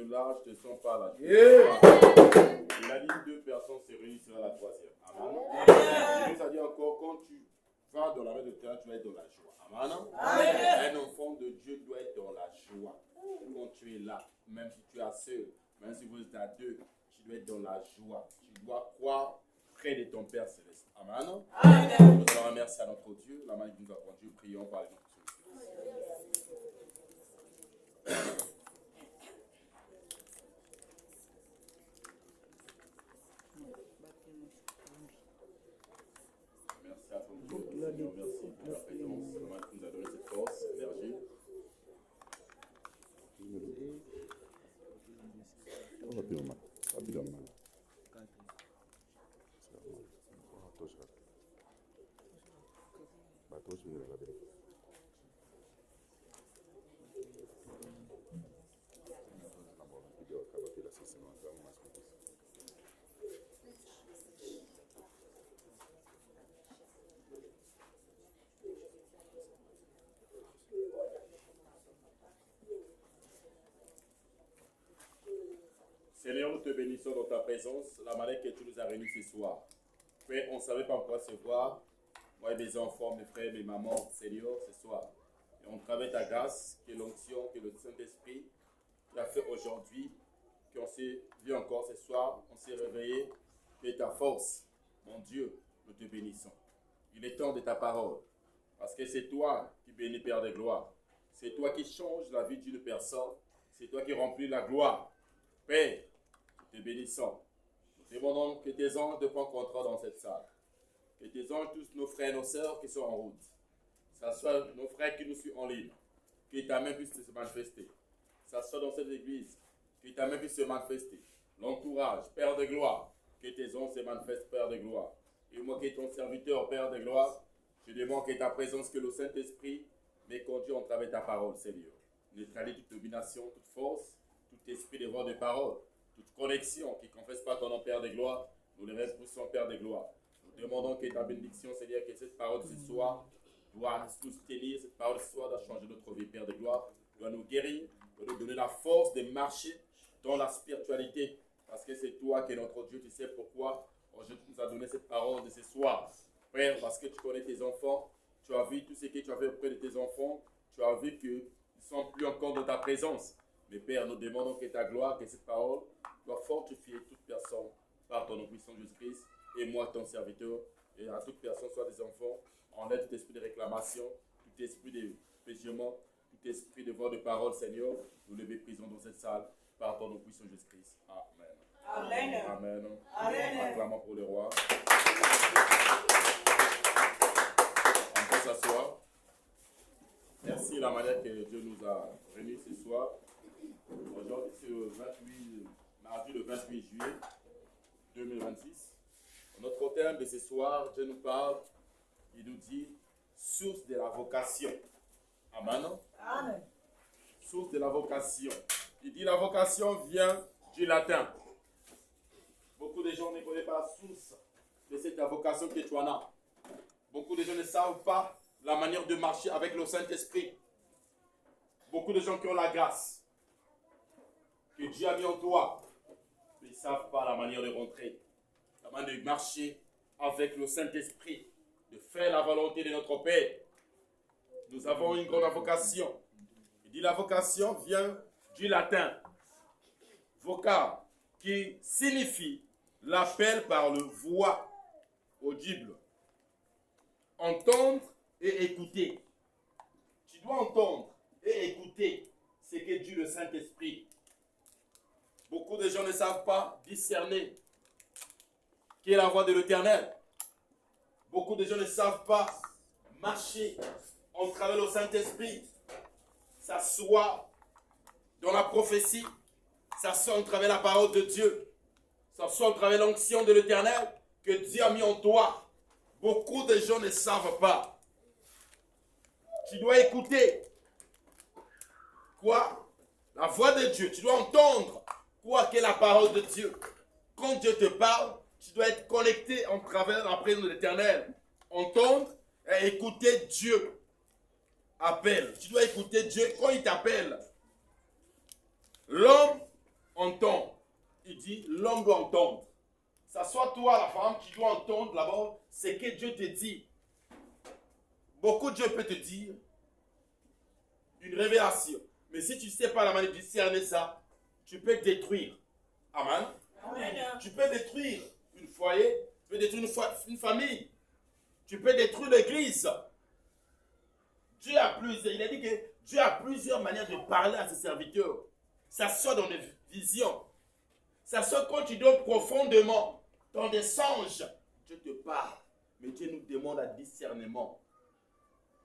là, je ne te sens pas là. Yeah. Il a dit 2 personnes se réunissent la troisième. Amen. Il nous a dit encore, quand tu vas dans la main de terre, tu vas être dans la joie. Amen. Un enfant de Dieu doit être dans la joie. Quand tu es là, même si tu es seul, même si vous êtes à 2, tu dois être dans la joie. Tu dois croire près de ton Père Céleste. Amen. Nous allons remercier à notre Dieu, la main qui nous a conduit, prions par les noms. Merci à ton Dieu, Seigneur, merci pour la présence, la main qui nous a donné cette force, énergie. Seigneur, nous te bénissons dans ta présence, la manière que tu nous as réunis ce soir. Père, on ne savait pas encore se voir, moi et mes enfants, mes frères, mes mamans, Seigneur, ce soir. Et on travaille ta grâce, que l'onction, que le Saint-Esprit l'a fait aujourd'hui, qu'on s'est vu encore ce soir, on s'est réveillé, et ta force, mon Dieu, nous te bénissons. Il est temps de ta parole, parce que c'est toi qui bénis Père de gloire. C'est toi qui changes la vie d'une personne, c'est toi qui remplis la gloire. Père, nous te bénissons. Nous demandons que tes anges te prennent contrôle dans cette salle. Que tes anges, tous nos frères et nos sœurs qui sont en route, que ce soit nos frères qui nous suivent en ligne, que ta main puisse se manifester. Que ce soit dans cette église, que ta main puisse se manifester. L'entourage, Père de gloire, que tes anges se manifestent, Père de gloire. Et moi qui est ton serviteur, Père de gloire, je demande que ta présence, que le Saint-Esprit m'ait conduit en travers de ta parole, Seigneur. Neutralise toute domination, toute force, tout esprit de voix de parole, toute connexion qui ne confesse pas ton nom, Père de gloire, nous les repoussons, Père de gloire. Nous demandons que ta bénédiction, Seigneur, que cette parole ce soir doit nous tenir, cette parole ce soir doit changer notre vie, Père de gloire, doit nous guérir, doit nous donner la force de marcher dans la spiritualité, parce que c'est toi qui es notre Dieu, tu sais pourquoi tu nous as donné cette parole de ce soir. Père, parce que tu connais tes enfants, tu as vu tout ce que tu as fait auprès de tes enfants, tu as vu qu'ils ne sont plus encore dans ta présence. Mais Père, nous demandons que ta gloire, que cette parole doit fortifier toute personne par ton nom puissant Jésus-Christ, et moi, ton serviteur, et à toute personne, soit des enfants, enlève tout esprit de réclamation, tout esprit de péchement, tout esprit de voix de parole, Seigneur, nous le méprisons dans cette salle, par ton nom puissant Jésus-Christ. Amen. Amen. Amen. Amen. Acclamons pour le roi. On peut s'asseoir. Merci de la manière que Dieu nous a réunis ce soir. Aujourd'hui, c'est le mardi le 28 juillet 2026. Notre thème de ce soir, Dieu nous parle, il nous dit source de la vocation. Amen. Amen. Source de la vocation. Il dit la vocation vient du latin. Beaucoup de gens ne connaissent pas la source de cette vocation que tu en as. Beaucoup de gens ne savent pas la manière de marcher avec le Saint-Esprit. Beaucoup de gens qui ont la grâce que Dieu a mis en toi, ils ne savent pas la manière de rentrer, la manière de marcher avec le Saint-Esprit, de faire la volonté de notre Père. Nous avons une grande vocation. Il dit la vocation vient du latin, voca, qui signifie l'appel par le voix audible. Entendre et écouter. Tu dois entendre et écouter ce que dit le Saint-Esprit. Beaucoup de gens ne savent pas discerner qui est la voix de l'Éternel. Beaucoup de gens ne savent pas marcher en travers le Saint-Esprit. Ça soit dans la prophétie, ça soit en travers la parole de Dieu, ça soit en travers l'onction de l'Éternel que Dieu a mis en toi. Beaucoup de gens ne savent pas. Tu dois écouter. Quoi? La voix de Dieu. Tu dois entendre quoi qu'est la parole de Dieu. Quand Dieu te parle, tu dois être connecté en travers la présence de l'Éternel. Entendre et écouter Dieu. Appelle. Tu dois écouter Dieu quand il t'appelle. L'homme homme doit entendre. Ça soit toi, la femme, qui doit entendre d'abord ce que Dieu te dit. Beaucoup Dieu peut te dire une révélation. Mais si tu ne sais pas la manière de discerner ça, tu peux détruire. Amen. Amen. Tu peux détruire un foyer, tu peux détruire une famille, tu peux détruire l'église. Dieu a plusieurs, il a dit que Dieu a plusieurs manières de parler à ses serviteurs. Ça sort dans des visions. Ça sort quand tu dors profondément, dans des songes. Dieu te parle, mais Dieu nous demande un discernement.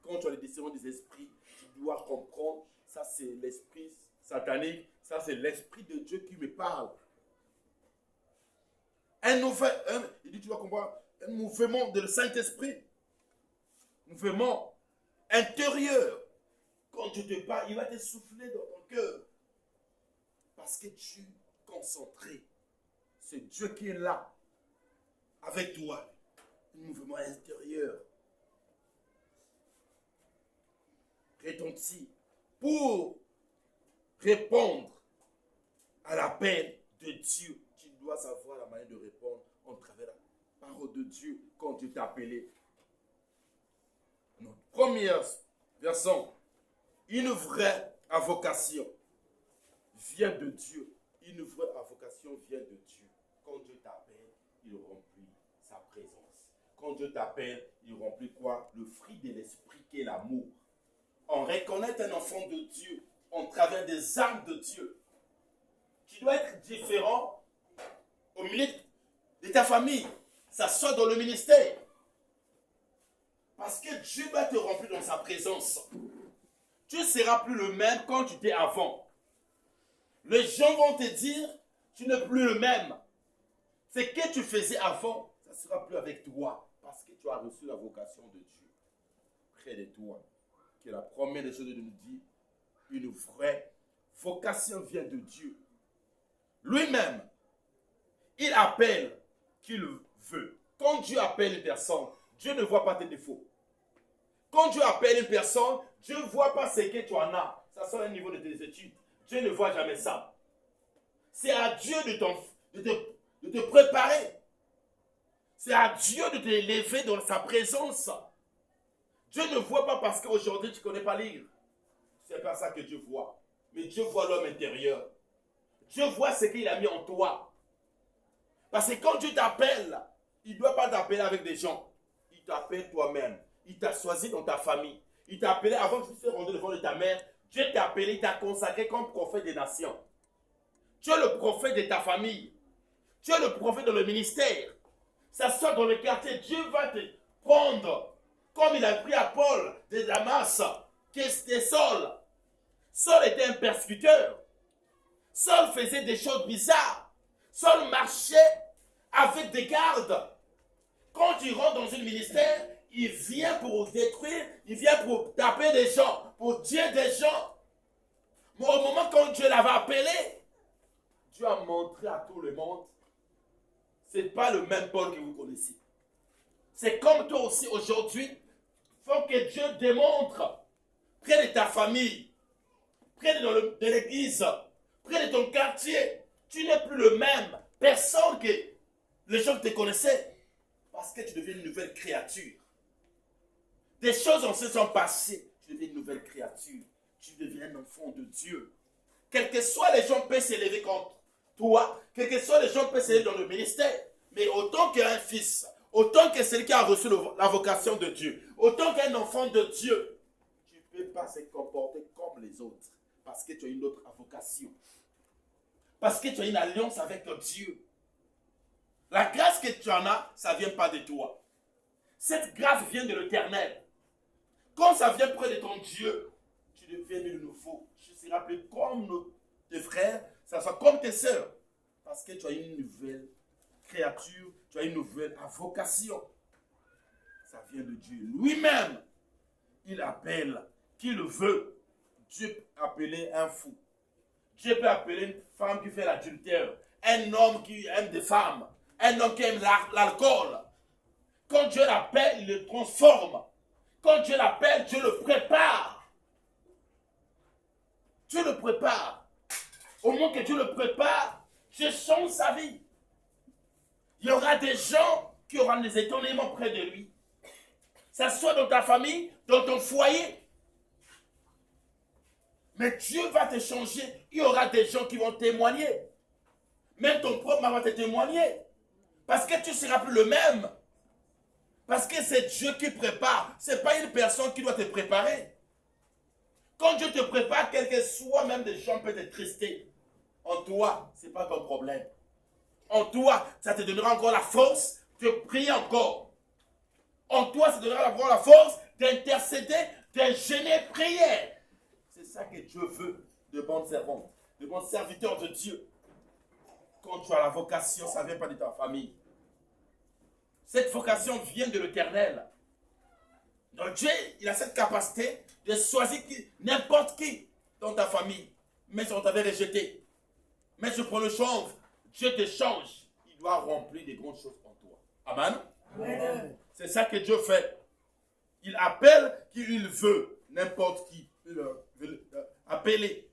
Quand tu as le discernement des esprits, tu dois comprendre, ça c'est l'esprit satanique, ça c'est l'esprit de Dieu qui me parle. Il dit, tu vas comprendre, un mouvement de le Saint-Esprit, mouvement intérieur. Quand Dieu te parle, il va te souffler dans ton cœur. Parce que tu es concentré. C'est Dieu qui est là, avec toi. Un mouvement intérieur. Retentit pour répondre à l'appel de Dieu. Tu dois savoir la manière de répondre en travers la parole de Dieu quand Dieu t'a appelé. Notre première version, une vraie vocation vient de Dieu. Une vraie vocation vient de Dieu. Quand Dieu t'appelle, il remplit sa présence. Quand Dieu t'appelle, il remplit quoi? Le fruit de l'esprit qui est l'amour. On reconnaît un enfant de Dieu en travers des armes de Dieu. Tu dois être différent au milieu de ta famille. Ça sort dans le ministère. Parce que Dieu va te remplir dans sa présence. Tu ne seras plus le même quand tu étais avant. Les gens vont te dire, tu n'es plus le même. Ce que tu faisais avant, ça ne sera plus avec toi. Parce que tu as reçu la vocation de Dieu près de toi. Que la première des choses de nous dit, une vraie vocation vient de Dieu. Lui-même, il appelle qu'il veut. Quand Dieu appelle une personne, Dieu ne voit pas tes défauts. Quand Dieu appelle une personne, Dieu ne voit pas ce que tu en as. Ça sort au niveau de tes études. Dieu ne voit jamais ça. C'est à Dieu de te préparer. C'est à Dieu de te lever dans sa présence. Dieu ne voit pas parce qu'aujourd'hui tu ne connais pas lire. C'est pas ça que Dieu voit. Mais Dieu voit l'homme intérieur. Dieu voit ce qu'il a mis en toi. Parce que quand Dieu t'appelle, il ne doit pas t'appeler avec des gens. Il t'appelle toi-même. Il t'a choisi dans ta famille. Il t'a appelé avant que tu sois rendu devant de ta mère. Dieu t'a appelé, il t'a consacré comme prophète des nations. Tu es le prophète de ta famille. Tu es le prophète dans le ministère. Ça sort dans le quartier. Dieu va te prendre. Comme il a pris à Paul de Damas, qui était Saul. Saul était un persécuteur. Saul faisait des choses bizarres. Saul marchait avec des gardes. Quand il rentre dans un ministère, il vient pour détruire, il vient pour taper des gens, pour tuer des gens. Mais au moment quand Dieu l'avait appelé, Dieu a montré à tout le monde, ce n'est pas le même Paul que vous connaissez. C'est comme toi aussi aujourd'hui, il faut que Dieu démontre près de ta famille, près de l'église, près de ton quartier, tu n'es plus le même personne que les gens te connaissaient. Parce que tu deviens une nouvelle créature. Des choses se sont passées, tu deviens une nouvelle créature. Tu deviens un enfant de Dieu. Quels que soient les gens peuvent s'élever contre toi, quels que soient les gens peuvent s'élever dans le ministère, mais autant qu'un fils, autant que celui qui a reçu la vocation de Dieu, autant qu'un enfant de Dieu, tu ne peux pas se comporter comme les autres. Parce que tu as une autre vocation. Parce que tu as une alliance avec Dieu. La grâce que tu en as, ça ne vient pas de toi. Cette grâce vient de l'Éternel. Quand ça vient près de ton Dieu, tu deviens de nouveau. Tu seras plus comme tes frères, ça sera comme tes sœurs. Parce que tu as une nouvelle créature, tu as une nouvelle vocation. Ça vient de Dieu. Lui-même, il appelle qui le veut. Dieu peut appeler un fou. Dieu peut appeler une femme qui fait l'adultère. Un homme qui aime des femmes. Un homme qui aime l'alcool. Quand Dieu l'appelle, il le transforme. Quand Dieu l'appelle, Dieu le prépare. Dieu le prépare. Au moment que Dieu le prépare, Dieu change sa vie. Il y aura des gens qui auront des étonnements près de lui. Ça soit dans ta famille, dans ton foyer. Mais Dieu va te changer. Il y aura des gens qui vont témoigner. Même ton propre maman va te témoigner. Parce que tu ne seras plus le même. Parce que c'est Dieu qui prépare. Ce n'est pas une personne qui doit te préparer. Quand Dieu te prépare, quel que soit, même des gens peuvent te trister. En toi, ce n'est pas ton problème. En toi, ça te donnera encore la force de prier encore. En toi, ça te donnera encore la force d'intercéder, de gêner prière. C'est ça que Dieu veut de bons servantes, de bons serviteurs de Dieu. Quand tu as la vocation, ça ne vient pas de ta famille. Cette vocation vient de l'Éternel. Donc Dieu, il a cette capacité de choisir n'importe qui dans ta famille. Mais si on t'avait rejeté, mais je prends le change, Dieu te change. Il doit remplir des grandes choses en toi. Amen. Amen. C'est ça que Dieu fait. Il appelle qui il veut. N'importe qui. Il veut appeler.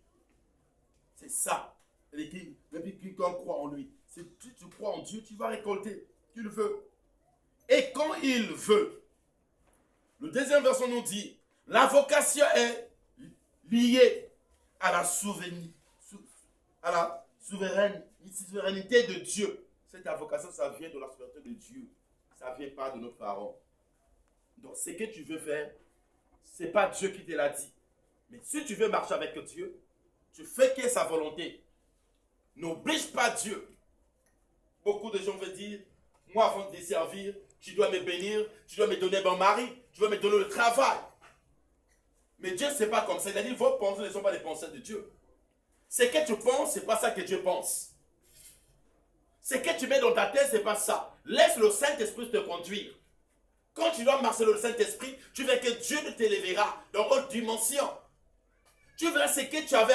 C'est ça. Et puis quiconque croit en lui. Si tu crois en Dieu, tu vas récolter. Tu le veux. Et quand il veut. Le deuxième verset nous dit, la vocation est liée à la souveraineté de Dieu. Cette vocation, ça vient de la souveraineté de Dieu. Ça ne vient pas de nos parents. Donc, ce que tu veux faire, ce n'est pas Dieu qui te l'a dit. Mais si tu veux marcher avec Dieu, tu fais que sa volonté. N'oblige pas Dieu. Beaucoup de gens veulent dire, moi, avant de te servir, tu dois me bénir, tu dois me donner mon mari, tu dois me donner le travail. Mais Dieu, ce n'est pas comme ça. Il a dit, vos pensées ne sont pas les pensées de Dieu. Ce que tu penses, ce n'est pas ça que Dieu pense. Ce que tu mets dans ta tête, ce n'est pas ça. Laisse le Saint-Esprit te conduire. Quand tu dois marcher dans le Saint-Esprit, tu verras que Dieu te lèvera dans haute dimension. Tu verras ce que tu avais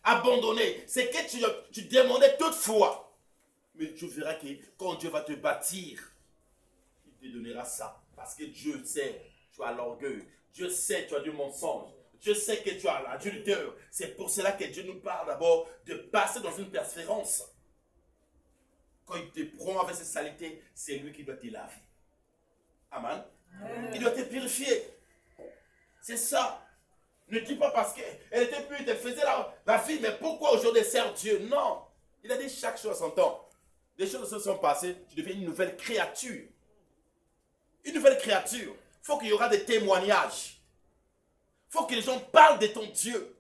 abandonné, ce que tu demandais toutefois. Mais tu verras que quand Dieu va te bâtir, il te donnera ça. Parce que Dieu sait, tu as l'orgueil. Dieu sait, tu as du mensonge. Dieu sait que tu as l'adultère. C'est pour cela que Dieu nous parle d'abord de passer dans une persévérance. Quand il te prend avec ses saletés, c'est lui qui doit te laver. Amen. Il doit te purifier. C'est ça. Ne dis pas parce qu'elle était pure, elle faisait la vie, mais pourquoi aujourd'hui elle sert Dieu? Non. Il a dit chaque chose à son temps. Des choses se sont passées, tu deviens une nouvelle créature. Une nouvelle créature. Il faut qu'il y aura des témoignages. Il faut que les gens parlent de ton Dieu.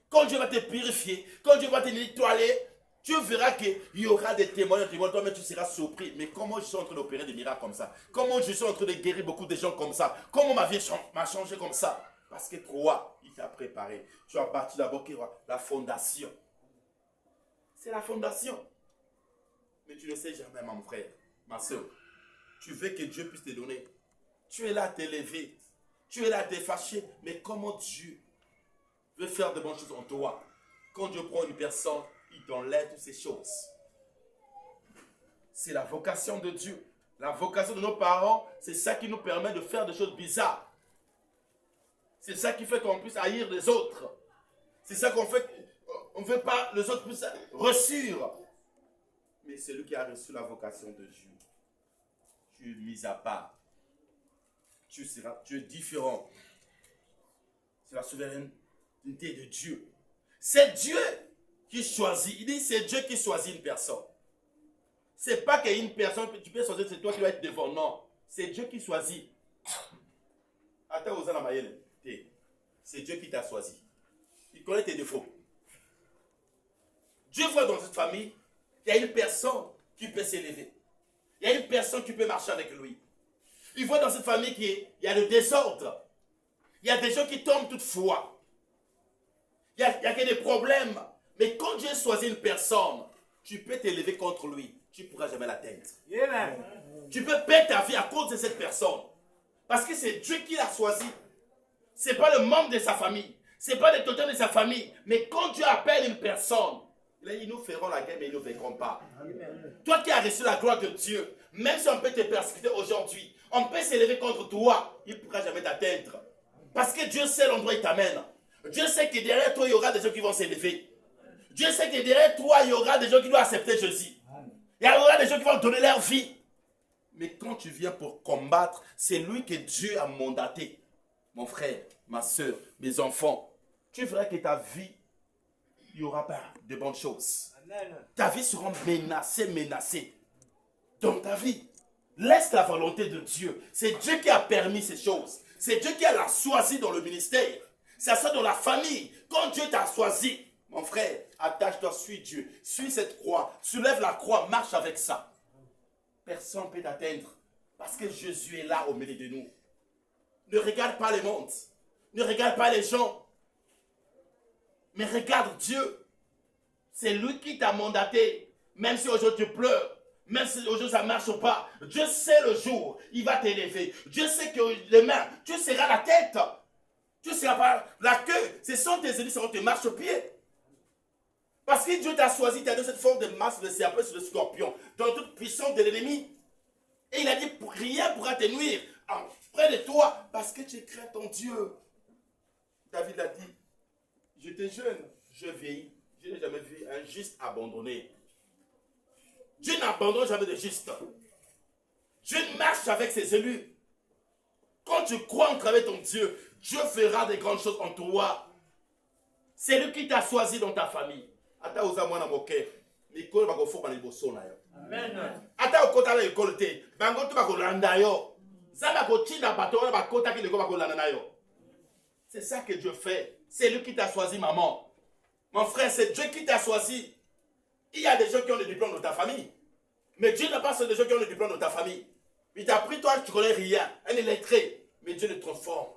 Quand Dieu va te purifier, quand Dieu va te nettoyer, tu verras qu'il y aura des témoignages. Toi-même, tu seras surpris. Mais comment je suis en train d'opérer des miracles comme ça? Comment je suis en train de guérir beaucoup de gens comme ça? Comment ma vie m'a changé comme ça? Parce que toi, il t'a préparé. Tu as bâti d'abord la fondation. C'est la fondation. Mais tu ne sais jamais, mon frère, ma soeur. Tu veux que Dieu puisse te donner. Tu es là à t'élever. Tu es là à te fâcher. Mais comment Dieu veut faire de bonnes choses en toi? Quand Dieu prend une personne, il t'enlève toutes ces choses. C'est la vocation de Dieu. La vocation de nos parents, c'est ça qui nous permet de faire des choses bizarres. C'est ça qui fait qu'on puisse haïr les autres. C'est ça qu'on fait qu'on ne veut pas les autres puissent reçuir. Mais celui qui a reçu la vocation de Dieu, tu es mis à part. Tu es différent. C'est la souveraineté de Dieu. C'est Dieu qui choisit. Il dit c'est Dieu qui choisit une personne. C'est pas qu'il y a une personne que tu peux choisir, c'est toi qui dois être devant. Non. C'est Dieu qui choisit. Attends, Osana Mayele. C'est Dieu qui t'a choisi. Il connaît tes défauts. Dieu voit dans cette famille, il y a une personne qui peut s'élever. Il y a une personne qui peut marcher avec lui. Il voit dans cette famille qu'il y a le désordre. Il y a des gens qui tombent toutefois. Il y a que des problèmes. Mais quand Dieu choisit une personne, tu peux t'élever contre lui. Tu ne pourras jamais l'atteindre. Amen. Tu peux perdre ta vie à cause de cette personne. Parce que c'est Dieu qui l'a choisi. Ce n'est pas le membre de sa famille. Ce n'est pas le totem de sa famille. Mais quand Dieu appelle une personne, là, ils nous feront la guerre, mais ils ne nous vaincront pas. Amen. Toi qui as reçu la gloire de Dieu, même si on peut te persécuter aujourd'hui, on peut s'élever contre toi, il ne pourra jamais t'atteindre. Parce que Dieu sait l'endroit où il t'amène. Dieu sait que derrière toi, il y aura des gens qui vont s'élever. Dieu sait que derrière toi, il y aura des gens qui vont accepter Jésus. Il y aura des gens qui vont donner leur vie. Mais quand tu viens pour combattre, c'est lui que Dieu a mandaté. Mon frère, ma soeur, mes enfants, tu verras que ta vie, il n'y aura pas de bonnes choses. Amen. Ta vie sera menacée. Dans ta vie, laisse la volonté de Dieu. C'est Dieu qui a permis ces choses. C'est Dieu qui l'a choisi dans le ministère. Ça sera dans la famille. Quand Dieu t'a choisi, mon frère, attache-toi, suis Dieu. Suis cette croix. Soulève la croix, marche avec ça. Personne ne peut t'atteindre. Parce que Jésus est là au milieu de nous. Ne regarde pas le monde. Ne regarde pas les gens. Mais regarde Dieu. C'est lui qui t'a mandaté. Même si aujourd'hui tu pleures. Même si aujourd'hui ça ne marche pas. Dieu sait le jour. Il va t'élever. Dieu sait que demain, tu seras la tête. Tu ne seras pas la queue. Ce sont tes ennemis qui te marchent au pied. Parce que Dieu t'a choisi, t'a donné cette forme de masse de serpent sur le scorpion, dans toute puissance de l'ennemi. Et il a dit, rien ne pourra te nuire près de toi, parce que tu crains ton Dieu. David a dit, j'étais jeune, je vieillis, je n'ai jamais vu un juste abandonné. Dieu n'abandonne jamais de juste. Dieu marche avec ses élus. Quand tu crois en travers ton Dieu, Dieu fera des grandes choses en toi. C'est lui qui t'a choisi dans ta famille. Ata oza mwana moke mikolo bakofoka na liboso na yo. Amen. Ata okota na ekolo te bango to bakolanda yo. Zamba kotinda bato na bakota ki leko bakolanda na yo. C'est ça que Dieu fait. C'est lui qui t'a choisi, maman. Mon frère, c'est Dieu qui t'a choisi. Il y a des gens qui ont le diplôme de ta famille. Mais Dieu n'a pas des gens qui ont le diplôme de ta famille. Il t'a pris toi, tu connais rien, un illettré. Mais Dieu le transforme.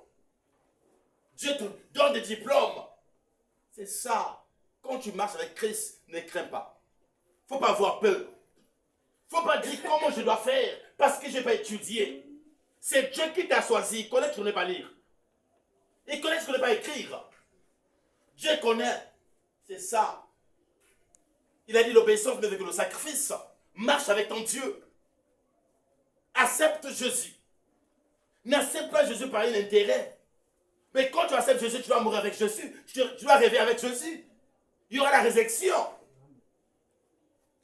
Dieu te donne des diplômes. C'est ça. Quand tu marches avec Christ, ne crains pas. Il ne faut pas avoir peur. Il ne faut pas dire comment je dois faire parce que je n'ai pas étudié. C'est Dieu qui t'a choisi. Il connaît que tu ne connais pas lire. Il connaît que tu ne connais pas écrire. Dieu connaît. C'est ça. Il a dit l'obéissance n'est que le sacrifice. Marche avec ton Dieu. Accepte Jésus. N'accepte pas Jésus par un intérêt. Mais quand tu acceptes Jésus, tu vas mourir avec Jésus. Tu vas rêver avec Jésus. Il y aura la résurrection.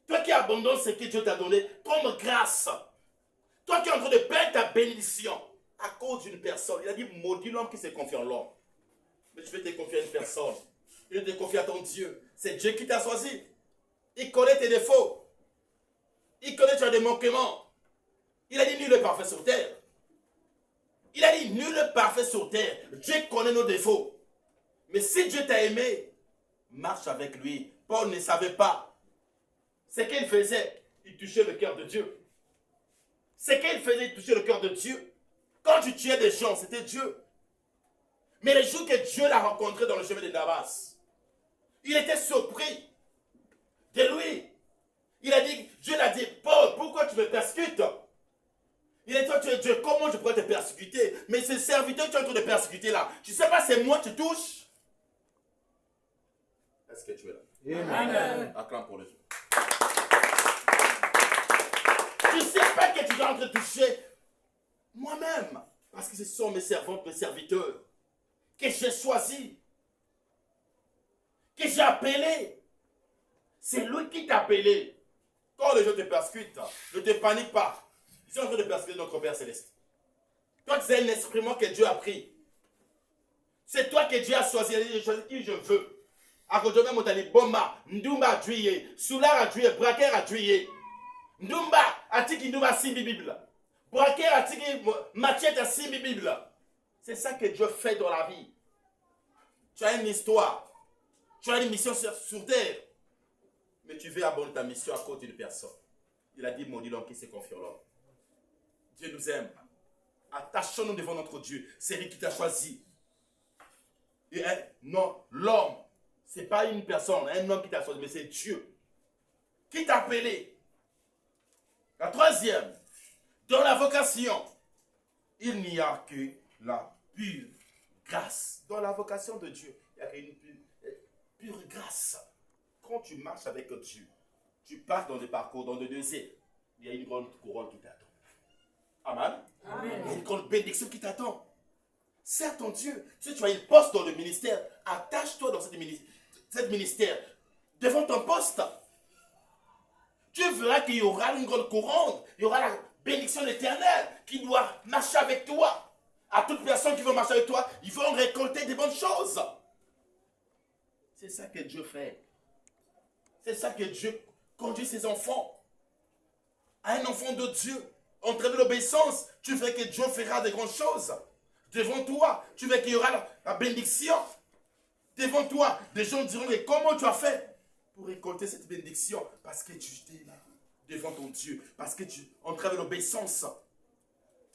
Toi qui abandonnes ce que Dieu t'a donné comme grâce. Toi qui es en train de perdre ta bénédiction à cause d'une personne. Il a dit, maudit l'homme qui se confie en l'homme. Mais je vais te confier à une personne. Je vais te confier à ton Dieu. C'est Dieu qui t'a choisi. Il connaît tes défauts. Il connaît tes manquements. Il a dit, nul n'est parfait sur terre. Il a dit, nul n'est parfait sur terre. Dieu connaît nos défauts. Mais si Dieu t'a aimé, marche avec lui. Paul ne savait pas. Ce qu'il faisait, il touchait le cœur de Dieu. Ce qu'il faisait, il touchait le cœur de Dieu. Quand tu tuais des gens, c'était Dieu. Mais le jour que Dieu l'a rencontré dans le chemin de Damas, il était surpris de lui. Il a dit, Dieu l'a dit, Paul, pourquoi tu me persécutes? Il a dit, toi tu es Dieu, comment je pourrais te persécuter? Mais ces serviteurs que tu es en train de persécuter là, tu ne sais pas, c'est moi qui touche. Est-ce que tu es là? Amen. Acclame pour les yeux. Tu ne sais pas que tu es en train de toucher moi-même. Parce que ce sont mes servantes, mes serviteurs, que j'ai choisis, que j'ai appelés. C'est lui qui t'a appelé. Quand les gens te persécutent, ne te panique pas. Ils sont en train de persécuter notre Père Céleste. Toi, c'est un instrument que Dieu a pris. C'est toi que Dieu a choisi. Je choisis qui je veux. Akodome motali bomba, ndumba atuye, soulard atuye, braquer atuye. Ndumba atiki ndumba simbi Bible. Braquer atiki machette à simbi Bible. C'est ça que Dieu fait dans la vie. Tu as une histoire. Tu as une mission sur terre. Mais tu veux abandonner ta mission à cause d'une personne. Il a dit, maudit l'homme qui se confie en l'homme. Dieu nous aime. Attachons-nous devant notre Dieu. C'est lui qui t'a choisi. Et non, l'homme. Ce n'est pas une personne, un homme qui t'a choisi, mais c'est Dieu qui t'a appelé. La troisième, dans la vocation, il n'y a que la pure grâce. Dans la vocation de Dieu, il n'y a qu'une pure grâce. Quand tu marches avec Dieu, tu passes dans des parcours, dans des déserts, il y a une grande couronne qui t'attend. Amen. Amen. Il y a une grande bénédiction qui t'attend. Sers ton Dieu. Si tu as une poste dans le ministère, attache-toi dans cette ministère, devant ton poste. Tu verras qu'il y aura une grande couronne, il y aura la bénédiction éternelle qui doit marcher avec toi. À toute personne qui veut marcher avec toi, ils vont récolter des bonnes choses. C'est ça que Dieu fait. C'est ça que Dieu conduit ses enfants. À un enfant de Dieu, en travers de l'obéissance, tu veux que Dieu fera de grandes choses. Devant toi, tu veux qu'il y aura la bénédiction. Devant toi, des gens diront, mais comment tu as fait pour récolter cette bénédiction? Parce que tu étais là, devant ton Dieu. Parce que tu, en travers de l'obéissance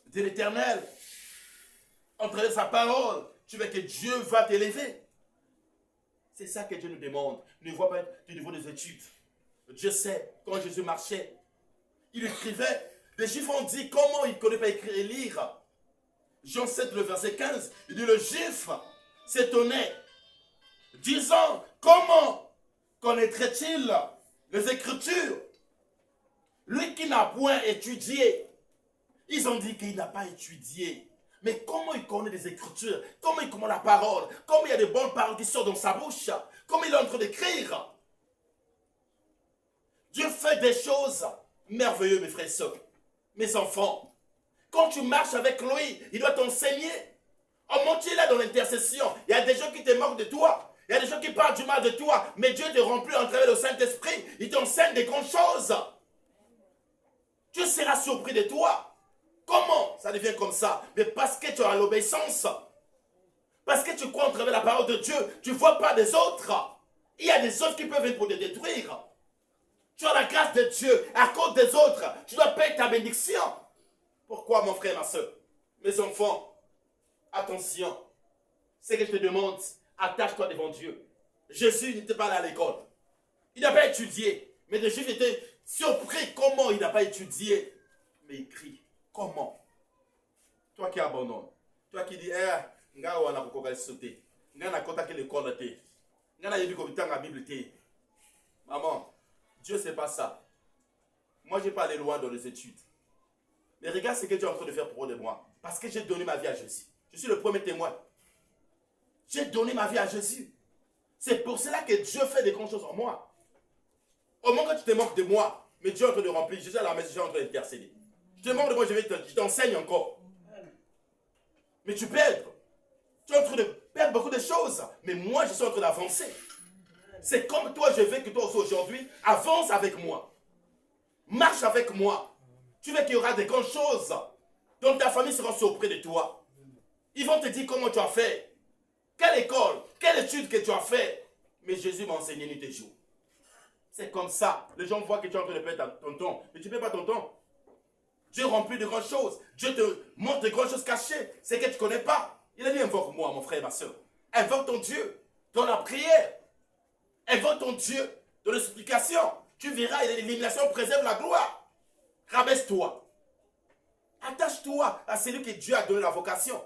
de l'Éternel, en travers de sa parole, tu veux que Dieu va t'élever. C'est ça que Dieu nous demande. Ne vois pas du niveau des études. Dieu sait, quand Jésus marchait, il écrivait. Les Juifs ont dit, comment il ne connaît pas écrire et lire? Jean 7, le verset 15, il dit, le Juif s'étonnait, disant, comment connaîtrait-il les Écritures? Lui qui n'a point étudié. Ils ont dit qu'il n'a pas étudié. Mais comment il connaît les Écritures? Comment il connaît la parole? Comment il y a de bonnes paroles qui sortent dans sa bouche? Comment il est en train d'écrire? Dieu fait des choses merveilleuses, mes frères et sœurs, mes enfants. Quand tu marches avec lui, il doit t'enseigner. Oh mon Dieu, là dans l'intercession, il y a des gens qui te moquent de toi. Il y a des gens qui parlent du mal de toi. Mais Dieu te remplit en travers le Saint-Esprit. Il t'enseigne des grandes choses. Tu seras surpris de toi. Comment ça devient comme ça? Mais parce que tu as l'obéissance. Parce que tu crois en travers la parole de Dieu. Tu ne vois pas des autres. Il y a des autres qui peuvent venir pour te détruire. Tu as la grâce de Dieu. À cause des autres, tu dois payer ta bénédiction. Pourquoi, mon frère, ma soeur? Mes enfants, attention. C'est que je te demande, attache-toi devant Dieu. Jésus n'était pas allé à l'école. Il n'a pas étudié. Mais les Juifs étaient surpris. Comment il n'a pas étudié? Mais il crie. Comment? Toi qui abandonnes. Toi qui dis, nga wana kokoka sauter. Nga na kota ke l'école te. Nga na yebi ko bitanga Bible te. Maman, Dieu c'est pas ça. Moi j'ai pas allé loin dans les études. Mais regarde ce que Dieu est en train de faire pour de moi. Parce que j'ai donné ma vie à Jésus. Je suis le premier témoin. J'ai donné ma vie à Jésus. C'est pour cela que Dieu fait des grandes choses en moi. Au moment que tu te moques de moi, mais Dieu est en train de remplir. Jésus à la maison, Jésus est en train d'intercéder. Je te moque de moi, je t'enseigne encore. Mais tu perds. Tu es en train de perdre beaucoup de choses. Mais moi, je suis en train d'avancer. C'est comme toi, je veux que toi aussi aujourd'hui, avance avec moi. Marche avec moi. Tu veux qu'il y aura des grandes choses. Donc ta famille sera surprise de toi. Ils vont te dire comment tu as fait. Quelle école, quelle étude que tu as fait. Mais Jésus m'a enseigné nuit et jour. C'est comme ça. Les gens voient que tu es en train de perdre ton temps. Mais tu ne perds pas ton temps. Dieu remplit de grandes choses. Dieu te montre de grandes choses cachées. C'est que tu ne connais pas. Il a dit invoque-moi, mon frère et ma soeur. Invoque ton Dieu dans la prière. Invoque ton Dieu dans l'explication. Tu verras, l'élimination préserve la gloire. Rabaisse-toi. Attache-toi à celui que Dieu a donné la vocation.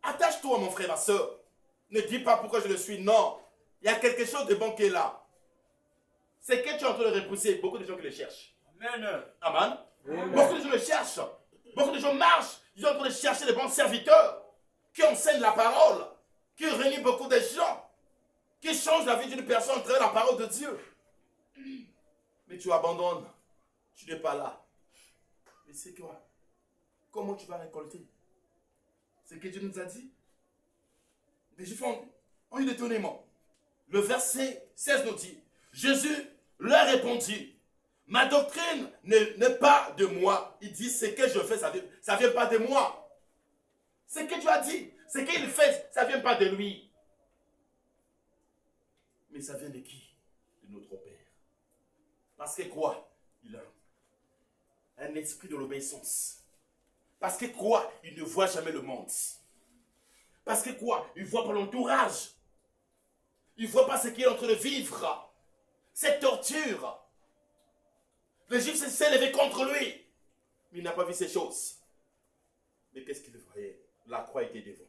Attache-toi, mon frère, ma soeur. Ne dis pas pourquoi je le suis. Non. Il y a quelque chose de bon qui est là. C'est que tu es en train de repousser beaucoup de gens qui le cherchent. Amen. Amen. Beaucoup de gens le cherchent. Beaucoup de gens marchent. Ils sont en train de chercher des bons serviteurs qui enseignent la parole, qui réunissent beaucoup de gens, qui changent la vie d'une personne à travers la parole de Dieu. Mais tu abandonnes. Tu n'es pas là. Mais c'est quoi? Comment tu vas récolter? C'est ce que Dieu nous a dit. Les Juifs ont eu l'étonnement. Le verset 16 nous dit, Jésus leur répondit, ma doctrine n'est pas de moi. Il dit, ce que je fais, ça ne vient pas de moi. Ce que tu as dit, ce qu'il fait, ça ne vient pas de lui. Mais ça vient de qui? De notre Père. Parce que quoi? Il a un esprit de l'obéissance. Parce que quoi? Il ne voit jamais le monde. Parce que quoi? Il ne voit pas l'entourage. Il ne voit pas ce qu'il est en train de vivre. Cette torture. L'Égypte s'est levé contre lui. Mais il n'a pas vu ces choses. Mais qu'est-ce qu'il voyait? La croix était devant.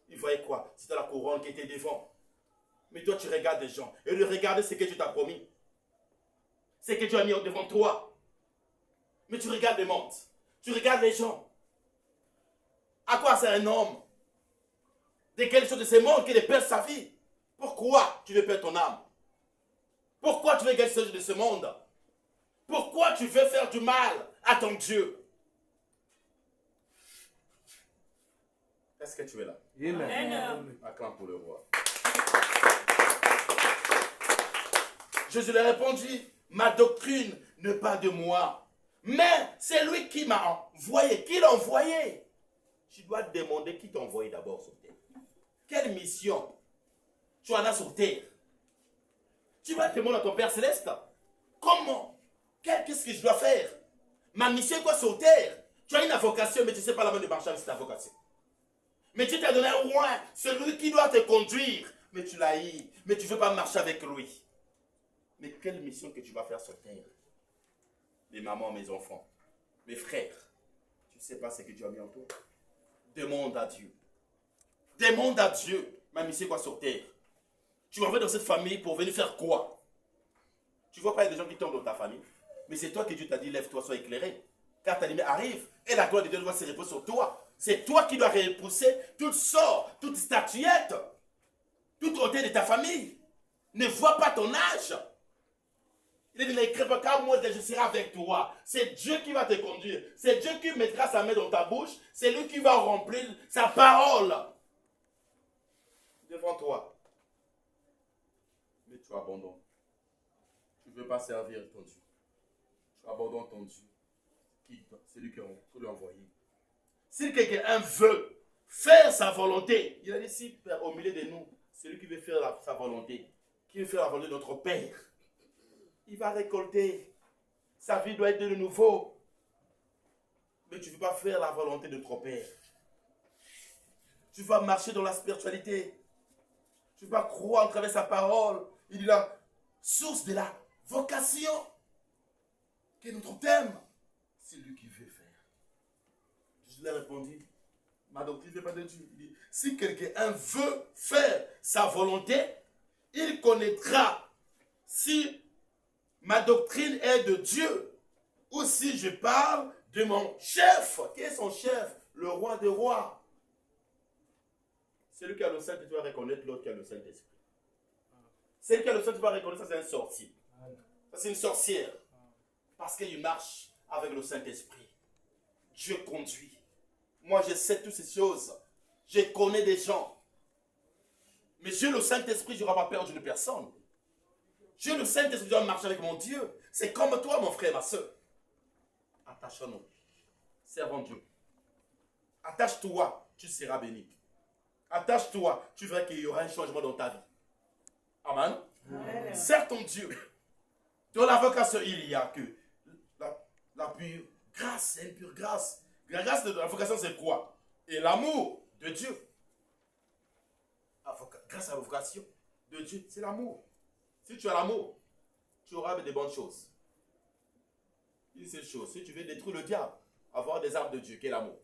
Il voyait quoi? C'était la couronne qui était devant. Mais toi, tu regardes les gens. Et de regarder ce que Dieu t'a promis. Ce que Dieu a mis devant toi. Mais tu regardes le monde. Tu regardes les gens. À quoi sert un homme? De quelque chose de ce monde qui perd sa vie? Pourquoi tu veux perdre ton âme? Pourquoi tu veux gagner ce de ce monde? Pourquoi tu veux faire du mal à ton Dieu? Est-ce que tu es là? Amen. Acclame pour le roi. Jésus leur répondit, ma doctrine n'est pas de moi, mais c'est lui qui m'a envoyé, qui l'a envoyé. Tu dois te demander qui t'a envoyé d'abord sur terre. Quelle mission tu en as sur terre? Tu vas te demander à ton Père Céleste, comment? Qu'est-ce que je dois faire? Ma mission est quoi sur terre? Tu as une vocation, mais tu ne sais pas la main de marcher avec cette vocation. Mais tu t'as donné un roi, celui qui doit te conduire, mais tu l'as eu, mais tu ne veux pas marcher avec lui. Mais quelle mission que tu vas faire sur terre? Mes mamans, mes enfants, mes frères, tu ne sais pas ce que Dieu a mis en toi. Demande à Dieu. Demande à Dieu. Ma mission est quoi sur terre? Tu m'envoies dans cette famille pour venir faire quoi? Tu ne vois pas, il y a des gens qui tombent dans ta famille. Mais c'est toi que Dieu t'a dit, lève-toi, sois éclairé. Car ta lumière arrive et la gloire de Dieu doit se reposer sur toi. C'est toi qui dois repousser toute sorte, toute statuette, toute hauteur de ta famille. Ne vois pas ton âge. Il dit, n'écris pas car moi je serai avec toi. C'est Dieu qui va te conduire. C'est Dieu qui mettra sa main dans ta bouche. C'est lui qui va remplir sa parole devant toi. Mais tu abandonnes. Tu ne veux pas servir ton Dieu. Tu abandonnes ton Dieu. C'est lui qui l'a envoyé. Si quelqu'un veut faire sa volonté, il a dit, si au milieu de nous, c'est lui qui veut faire sa volonté, qui veut faire la volonté de notre Père, il va récolter. Sa vie doit être de nouveau. Mais tu ne veux pas faire la volonté de ton Père. Tu vas marcher dans la spiritualité. Tu vas croire à travers sa parole. Il est la source de la vocation. Qui est notre thème. C'est lui qui veut faire. Je lui ai répondu, ma doctrine n'est pas de Dieu. Il dit, si quelqu'un veut faire sa volonté, il connaîtra si ma doctrine est de Dieu ou si je parle de mon chef. Qui est son chef? Le roi des rois. Celui qui a le Saint-Esprit va reconnaître l'autre qui a le Saint-Esprit. Celui qui a le Saint-Esprit va reconnaître ça, c'est un sorcier. Ça, c'est une sorcière. Parce qu'il marche avec le Saint-Esprit. Dieu conduit. Moi, je sais toutes ces choses. Je connais des gens. Mais Dieu, le Saint-Esprit, je n'aurai pas peur d'une personne. Dieu, le Saint-Esprit, doit marcher avec mon Dieu. C'est comme toi, mon frère, ma soeur. Attachons-nous. Servons Dieu. Attache-toi, tu seras béni. Attache-toi, tu verras qu'il y aura un changement dans ta vie. Amen. Amen. Sers ton Dieu. Dans la vocation, il y a que la pure grâce, c'est une pure grâce. La grâce de la vocation, c'est quoi? Et l'amour de Dieu. Grâce à la vocation de Dieu, c'est l'amour. Si tu as l'amour, tu auras des bonnes choses. Une seule chose, si tu veux détruire le diable, avoir des armes de Dieu, qui est l'amour.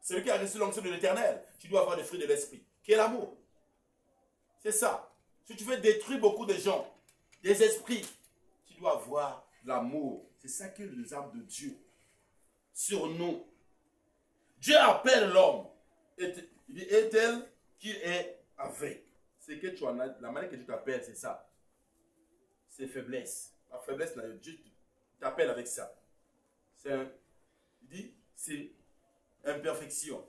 Celui qui a reçu l'onction de l'Éternel, tu dois avoir des fruits de l'esprit, qui est l'amour. C'est ça. Si tu veux détruire beaucoup de gens, des esprits, tu dois avoir l'amour. C'est ça que les armes de Dieu sur nous. Dieu appelle l'homme. Il dit, est-elle qui est avec? C'est que tu en as, la manière que Dieu t'appelle, c'est ça. C'est faiblesse. La faiblesse, Dieu t'appelle avec ça. Il dit, c'est imperfection.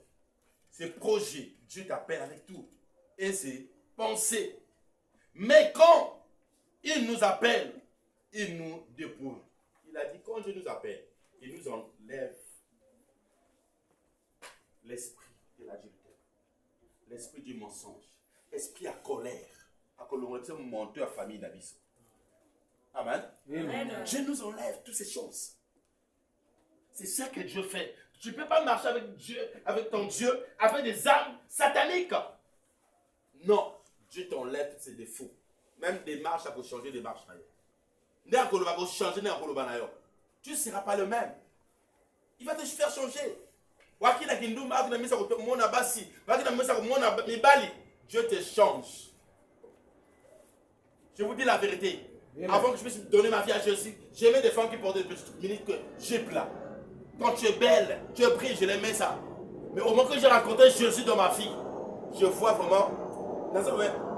C'est projet. Dieu t'appelle avec tout. Et c'est pensée. Mais quand il nous appelle, il nous dépouille. Il a dit, quand Dieu nous appelle, il nous enlève l'esprit de l'adultère, l'esprit du mensonge, l'esprit à colère, à colère, c'est un menteur à famille d'Abysso. Amen. Amen. Dieu nous enlève toutes ces choses. C'est ça que Dieu fait. Tu ne peux pas marcher avec Dieu, avec ton Dieu, avec des armes sataniques. Non, Dieu t'enlève tous ses défauts. Même des marches, ça peut changer des marches. Tu ne seras pas le même. Il va te faire changer. Dieu te change. Je vous dis la vérité. Avant que je puisse donner ma vie à Jésus, j'aimais des femmes qui portaient des petites minutes que j'ai plat. Quand tu es belle, tu es prise, je l'aimais ça. Mais au moment que j'ai rencontré Jésus dans ma vie, je vois vraiment,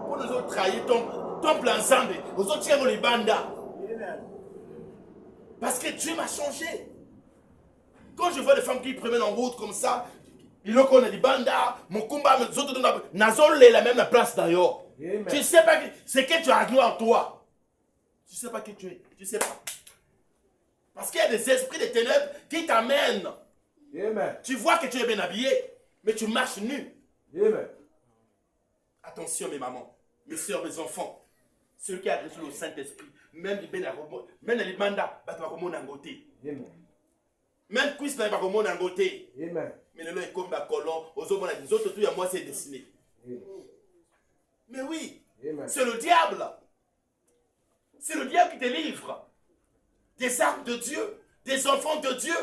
pour nous autres trahir ton plan ensemble, nous autres tirons les bandas. Parce que Dieu m'a changé. Quand je vois des femmes qui prennent en route comme ça, il ont des banda, mon combat, mes autres, la même place d'ailleurs. Tu ne sais pas ce que tu as en toi. Tu ne sais pas qui tu es. Tu ne sais pas. Parce qu'il y a des esprits de ténèbres qui t'amènent. Tu vois que tu es bien habillé, mais tu marches nu. Attention mes mamans, mes soeurs, mes enfants. Ceux qui ont reçu le Saint-Esprit, même les mandats, même cuisse n'a pas comme mon angoté. Mais le est comme ma colonne, aux autres, tout à moi c'est dessiné. Mais oui, c'est le diable. C'est le diable qui te livre des armes de Dieu, des enfants de Dieu.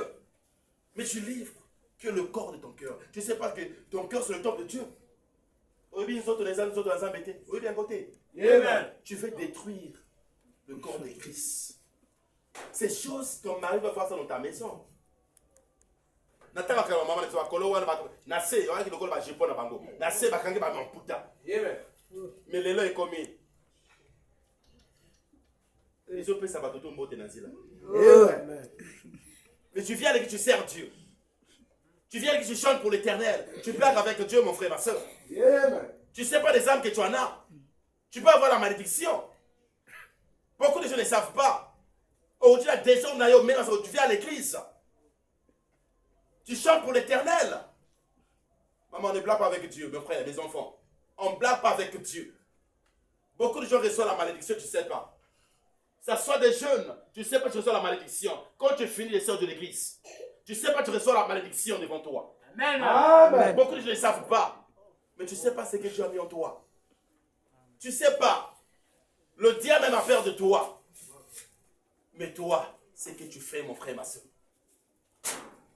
Mais tu livres que le corps de ton cœur. Tu ne sais pas que ton cœur c'est le temple de Dieu. Oui, nous autres, les autres, embêtés. Oui, d'un côté. Tu veux détruire le corps de Christ. Ces choses, ton mari va faire ça dans ta maison. Mais les lois est commis. Les autres ça va tout le monde mais tu viens avec que tu sers Dieu. Tu viens que tu chantes pour l'éternel. Tu blagues avec Dieu, mon frère, ma soeur. Tu ne sais pas les âmes que tu en as. Tu peux avoir la malédiction. Beaucoup de gens ne savent pas. Aujourd'hui, des gens, tu viens à l'église. Tu chantes pour l'éternel. Maman, on ne blague pas avec Dieu, mes frères, mes enfants. On ne blague pas avec Dieu. Beaucoup de gens reçoivent la malédiction, tu ne sais pas. Ça soit des jeunes, tu ne sais pas que tu reçois la malédiction. Quand tu finis les sœurs de l'église, tu ne sais pas que tu reçois la malédiction devant toi. Amen. Beaucoup de gens ne savent pas. Mais tu ne sais pas ce que Dieu a mis en toi. Tu ne sais pas. Le diable même a peur de toi. Mais toi, ce que tu fais, mon frère, ma soeur.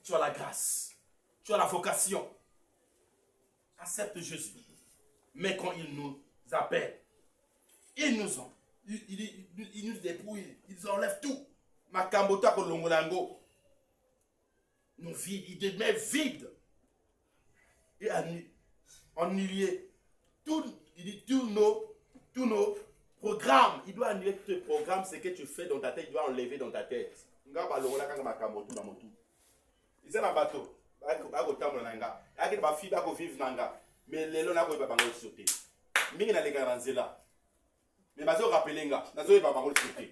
Tu as la grâce. Tu as la vocation. Accepte Jésus. Mais quand il nous appelle, il nous dépouille. Ils enlèvent tout. Makambota kolongolango. Nous vide. Il demet vide. Et annuler tous nos programmes. Il doit annuler tous tes programmes. Ce que tu fais dans ta tête, il doit enlever dans ta tête. Il y a un bateau. Mais les gens ne peuvent pas sauter. Mais il y a des gens qui mais je vais rappeler, je vais pas sauter.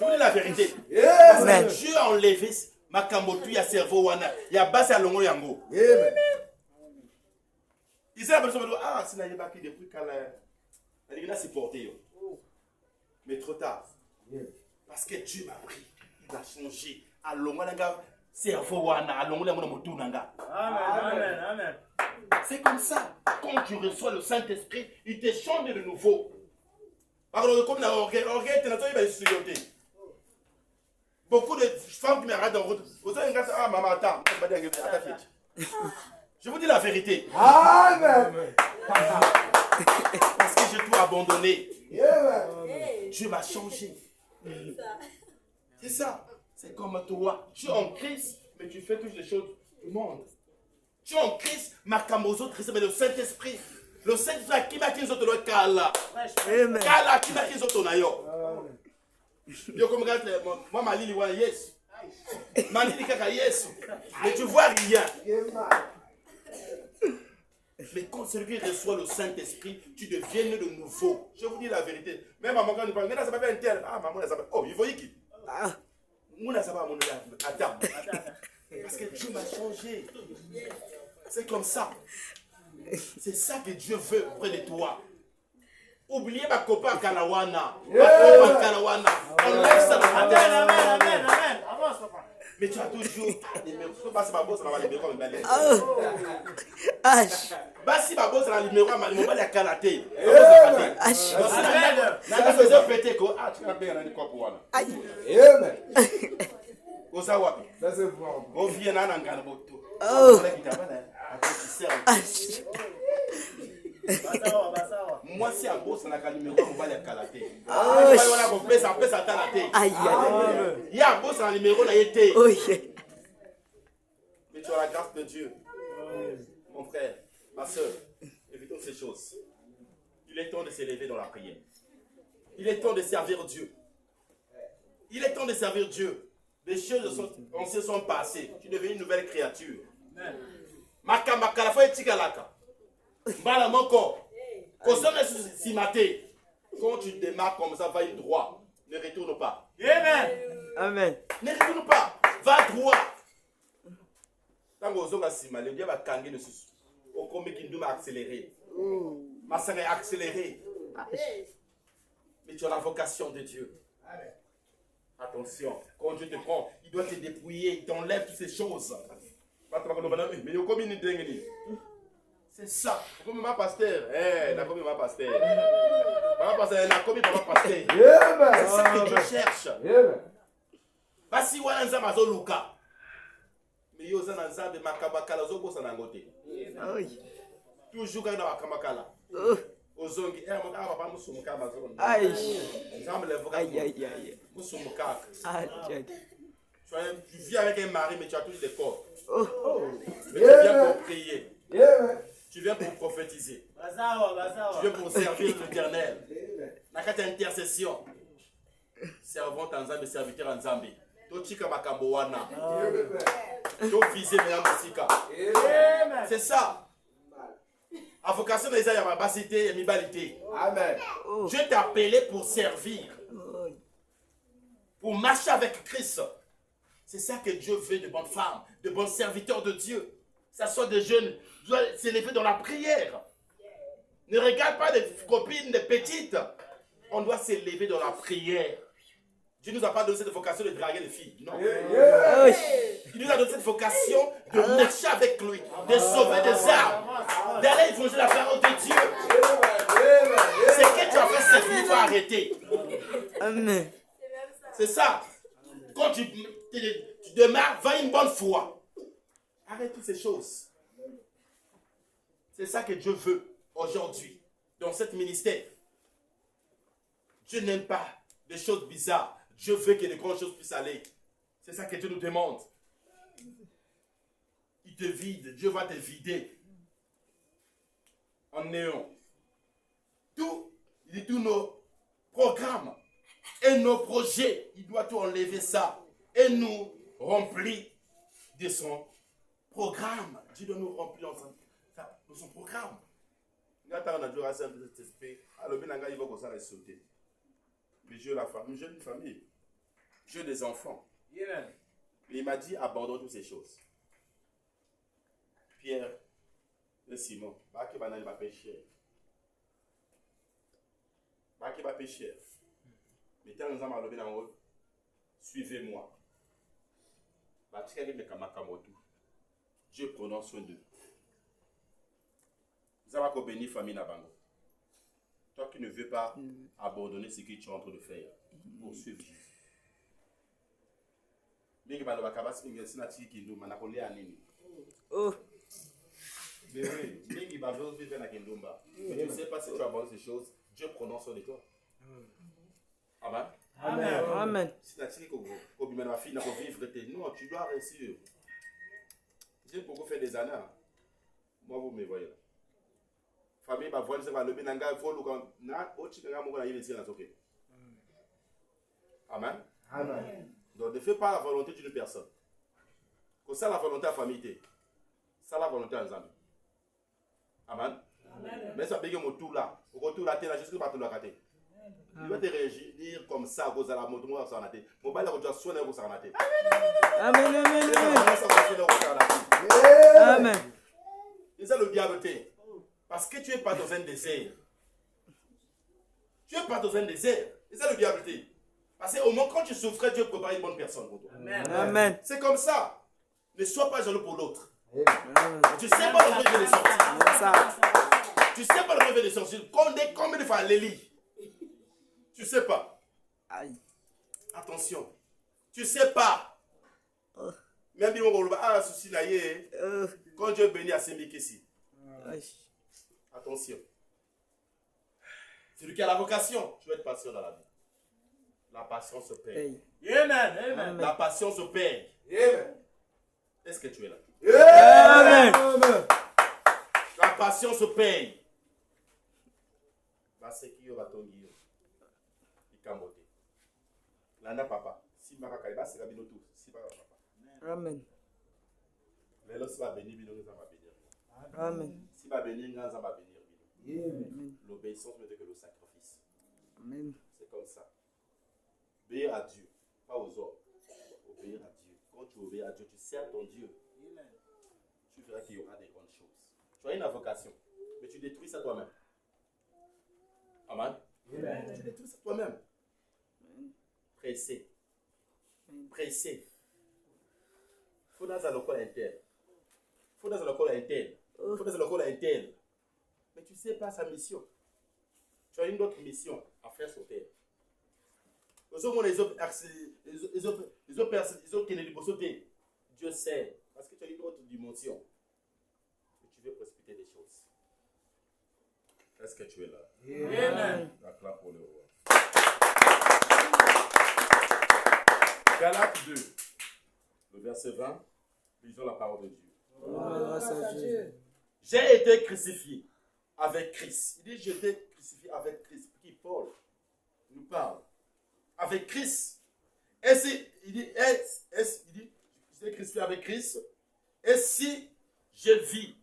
Je vous dis la vérité. Parce que Dieu a enlevé ma cambotu, il y a cerveau, il y a basse à l'ongo yango. Il s'est aperçu de ah, c'est n'a pas qui depuis qu'elle a supporté. Mais trop tard. Parce que Dieu m'a pris, il m'a changé. À l'ongo yanga cerveau, à l'ongo yanga motu nanga. Amen, amen. C'est comme ça. Quand tu reçois le Saint-Esprit, il te change de nouveau. Alors, comme l'orgueil, beaucoup de femmes qui me regardent en route. Vous avez ah, maman, attends. Je vous dis la vérité. Amen. Parce que j'ai tout abandonné. Dieu m'a changé. C'est ça. C'est comme toi. Tu es en Christ, mais tu fais toutes les choses du monde. Tu es en Christ, mais le Saint-Esprit. Le Saint-Esprit qui m'a dit aux autres, Kala. Kala qui m'a dit aux autres, Nayo. Yo comme moi, ma lili, yes. Ma lili, kaka, yes. Mais tu vois rien. Mais quand celui qui reçoit le Saint-Esprit, tu deviens de nouveau. Je vous dis la vérité. Même maman, quand il parle, ça s'appelle un tel. Ah, maman, ça s'appelle. Oh, il voyait qui? Moi, ça s'appelle mon attends. Parce que Dieu m'a changé. C'est comme ça. C'est ça que Dieu veut auprès de toi. Oubliez ma copain Kalawana. Kalawana. On laisse ça dans ta tête. Amen. Avance, papa. Mais tu as toujours. Tu passes ma bosse, ça va libérer comme une bah si ma bosse, ça va libérer comme une balle à Kalaté. Ah, tu vas bien quoi pour moi. Amen. Osawapi. Ça c'est bon. On vient à Nangarboto. Moi, c'est un boss, on a un numéro, on va aller à Kalaté. Il y a un boss, on a un numéro, on a été. Mais tu as la grâce de Dieu. Mon frère, ma soeur, évitons ces choses. Il est temps de s'élever dans la prière. Il est temps de servir Dieu. Il est temps de servir Dieu. Les choses anciennes sont passées. Tu deviens une nouvelle créature. Makamaka la fois etikalaka. Mbala moko. Kosone simate. Quand tu démarres comme ça, va droit. Ne retourne pas. Amen. Ne retourne pas. Va droit. Tant que vous avez le Dieu va kangi le sous. Au combat qui doit accélérer. Ma sœur est accélérée. Mais tu as la vocation de Dieu. Attention, quand Dieu te prend, il doit te dépouiller, il t'enlève toutes ces choses. C'est ça. Comme ma pasteur. La comme ma pasteur. Papa pasteur, la comme papa pasteur. C'est ça que Dieu cherche. Basi wana nzamba zo luka. Mais yo za nzambe makabakala zo bosa na ngote. Toujours quand na makabakala. Ozongi mon papa musumuka mazo. Nzambe le voka. Musumuka. Tu vis avec un mari mais tu as tous des corps. Mais tu viens pour prier. Tu viens pour prophétiser. Tu viens pour servir l'Éternel. Dans cette intercession. Servant en Zambie, serviteur en Zambie. Tochika makambo wana. To viser mesika. C'est ça. La vocation des hommes, la basité et mibalité. Amen. Dieu t'a appelé pour servir. Pour marcher avec Christ. C'est ça que Dieu veut de bonnes femmes, de bons serviteurs de Dieu. Ça soit des jeunes, doivent s'élever dans la prière. Ne regarde pas des copines, des petites. On doit s'élever dans la prière. Dieu ne nous a pas donné cette vocation de draguer les filles. Non. Il nous a donné cette vocation de marcher avec lui, de sauver des âmes, d'aller évangéliser la parole de Dieu. C'est que tu as fait servir, il faut arrêter. Amen. C'est ça. Quand tu démarres, va une bonne foi. Arrête toutes ces choses. C'est ça que Dieu veut aujourd'hui, dans ce ministère. Dieu n'aime pas des choses bizarres. Dieu veut que les grandes choses puissent aller. C'est ça que Dieu nous demande. Il te vide. Dieu va te vider. En néant. Tous nos programmes et nos projets, il doit tout enlever ça. Et nous remplir de son programme. Dieu doit nous remplir de son programme. Mais Dieu la famille, Dieu une famille, Dieu des enfants. Amen. Et il m'a dit abandonne toutes ces choses. Pierre et Simon, Baki Banani va pécher. Baki va pécher. Mais tant que nous avons suivez-moi. Dieu prononce soin d'eux. Nous avons béni famille Nabango. Toi qui ne veux pas abandonner ce que tu es en train de faire pour suivre Jésus. Mais oui, mais tu ne sais pas si tu abandonnes ces choses, Dieu prononce sur de toi. Amen. Amen. Amen. Si tu as dit que non, tu dois réussir. Dieu peut faire des années. Moi, vous me voyez. Famille va voir, va lever nanga, il faut le na, au chicaga mo na yélisé na soké. Amen. Amen. Donc ne fais pas la volonté d'une personne. Que ça la volonté de la famille, ça la volonté en Zambie. Amen. Mais ça bégue mon tour là, au retour là, tu es juste pas tout la rater. Il va te réagir comme ça, vous allez la moto, vous allez la rater. Mon bail là, vous allez soigner, vous allez la rater. Amen. Amen. Amen. Amen. C'est ça le diable. Parce que tu n'es pas dans un désert. Tu n'es pas dans un désert. C'est ça le diable. Parce qu'au moins quand tu souffrais, Dieu prépare une bonne personne pour toi. Amen. C'est comme ça. Ne sois pas jaloux pour l'autre. Tu sais pas le rêve des sorties. Tu sais pas le rêve des sorties. Combien de fois Lélie? Tu sais pas. Attention. Tu sais pas. Même si on va souci là, quand Dieu bénit à Sembikessi. Attention. Celui qui a la vocation, tu dois être patient dans la vie. La patience se paye. Amen. Amen. La patience se paye. Amen. Est-ce que tu es là? Amen. La patience se paye. Landa papa. Si ma kakaiba, c'est Rabino tout. Si pas papa. Amen. Les lots, si va bénir, Bino, nous va bénir. Amen. Si va bénir, nous va bénir. Amen. L'obéissance ne fait que le sacrifice. Amen. C'est comme ça. Obéir à Dieu, pas aux hommes. Obéir à Dieu. Quand tu obéis à Dieu, tu sers ton Dieu. Tu verras qu'il y aura des grandes choses. Tu as une vocation, mais tu détruis ça toi-même. Amen. Tu détruis ça toi-même. Pressé. Pressé. Faut dans un local interne. Faut dans un local interne. Faut dans un local interne. Mais tu ne sais pas sa mission. Tu as une autre mission à faire sur terre. Dieu sait. Parce que tu as une autre dimension. Et tu veux précipiter des choses. Est-ce que tu es là? Amen. Acclame pour le roi. Galates 2, le verset 20. Lisons la parole de Dieu. Grâce à Dieu. J'ai été crucifié avec Christ. Il dit, j'ai été crucifié avec Christ. Qui Paul nous parle. Avec Christ. Et si, il dit, j'ai été crucifié avec Christ. Et si je vis,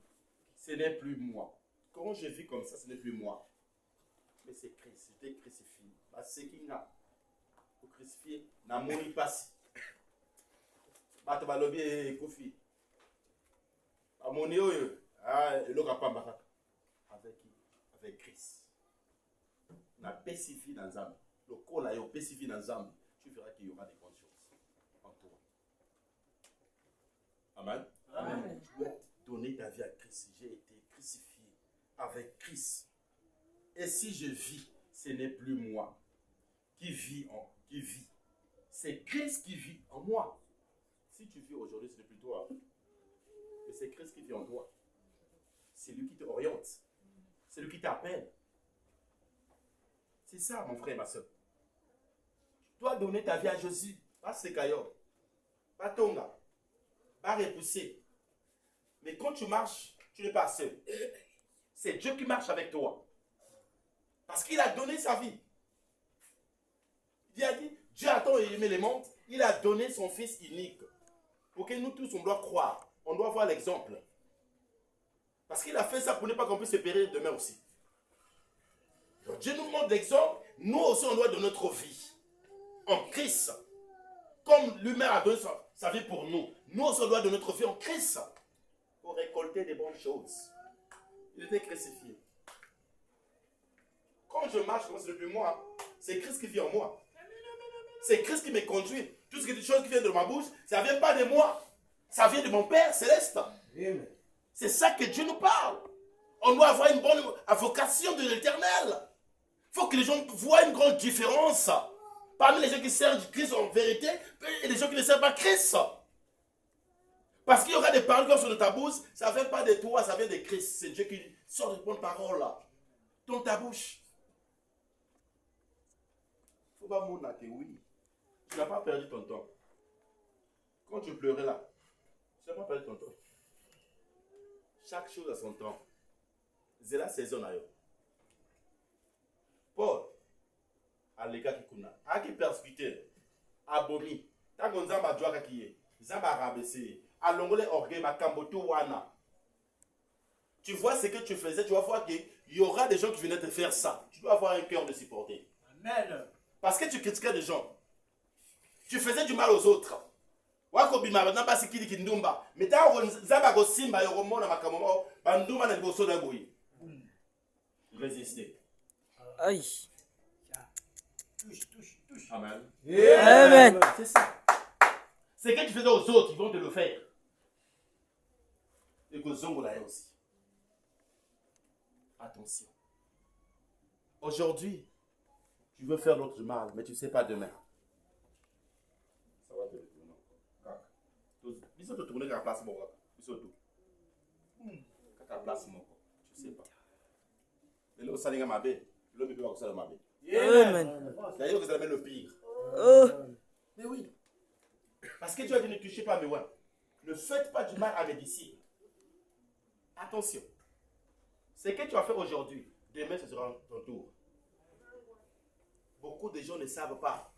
ce n'est plus moi. Quand je vis comme ça, ce n'est plus moi. Mais c'est Christ. J'étais crucifié. C'est qui n'a pour crucifier. N'a moni pas. Batabalobi Kofi. Amonio. Avec Christ. On a pacifié dans l'âme. Le corps là, il a pacifié dans l'âme. Tu verras qu'il y aura des grandes choses en toi. Amen. Amen. Tu dois donner ta vie à Christ. J'ai été crucifié avec Christ. Et si je vis, ce n'est plus moi qui vis. C'est Christ qui vit en moi. Si tu vis aujourd'hui, ce n'est plus toi. Mais c'est Christ qui vit en toi. C'est lui qui te oriente. C'est lui qui t'appelle. C'est ça, mon frère et ma soeur. Tu dois donner ta vie à Jésus. Pas Sekayo. Pas Tonga. Pas repousser. Mais quand tu marches, tu n'es pas seul. C'est Dieu qui marche avec toi. Parce qu'il a donné sa vie. Il a dit, Dieu a tant aimé les mondes, il a donné son Fils unique. Pour que nous tous, on doit croire. On doit voir l'exemple. Parce qu'il a fait ça pour ne pas qu'on puisse se périr demain aussi. Donc Dieu nous montre l'exemple. Nous aussi, on doit donner notre vie en Christ. Comme lui-même a donné sa vie pour nous. Nous aussi, on doit donner notre vie en Christ. Pour récolter des bonnes choses. Il était crucifié. Quand je marche, ce n'est plus moi. C'est Christ qui vit en moi. C'est Christ qui me conduit. Tout ce qui est des choses qui viennent de ma bouche, ça ne vient pas de moi. Ça vient de mon Père céleste. Amen. C'est ça que Dieu nous parle. On doit avoir une bonne vocation de l'Éternel. Il faut que les gens voient une grande différence parmi les gens qui servent Christ en vérité et les gens qui ne servent pas Christ. Parce qu'il y aura des paroles qui sont de ta bouche, ça ne vient pas de toi, ça vient de Christ. C'est Dieu qui sort de bonnes paroles là, dans ta bouche. Il ne faut pas montrer que oui, tu n'as pas perdu ton temps. Quand tu pleurais là, tu n'as pas perdu ton temps. Chaque chose a son temps. C'est la saison d'ailleurs. Paul, à l'égard qui kuna, à qui persécuté, abomi, tant qu'on zamba doit qui est, zamba rabaissé, à l'ongole orgueil, ma kamboto wana. Tu vois ce que tu faisais, tu vas voir qu'il y aura des gens qui venaient te faire ça. Tu dois avoir un cœur de supporter. Amen. Parce que tu critiquais des gens. Tu faisais du mal aux autres. Wakobima namba sikili kindumba. Meta zaba go simba yo mona makamomo banduma na liboso da boyi. Résister. Aïe. Touche. Amen. Amen. C'est ça. Ce que tu faisais aux autres, ils vont te le faire. Et que Zongola aussi. Attention. Aujourd'hui, tu veux faire l'autre mal, mais tu ne sais pas demain. Ça va te retourner. Ils sont te tourner à la place mon ils sont tout. À la place mon tu sais pas. Mais là, ça n'est pas ma bête. L'homme peut pas ça dans ma bête. Amen. D'ailleurs, vous avez le pire. Oh. Mais oui. Parce que Dieu a dit ne touchez pas mes oins. Ne faites pas du mal à mes disciples. Attention. Ce que tu as fait aujourd'hui, demain ce sera ton tour. Beaucoup de gens ne savent pas.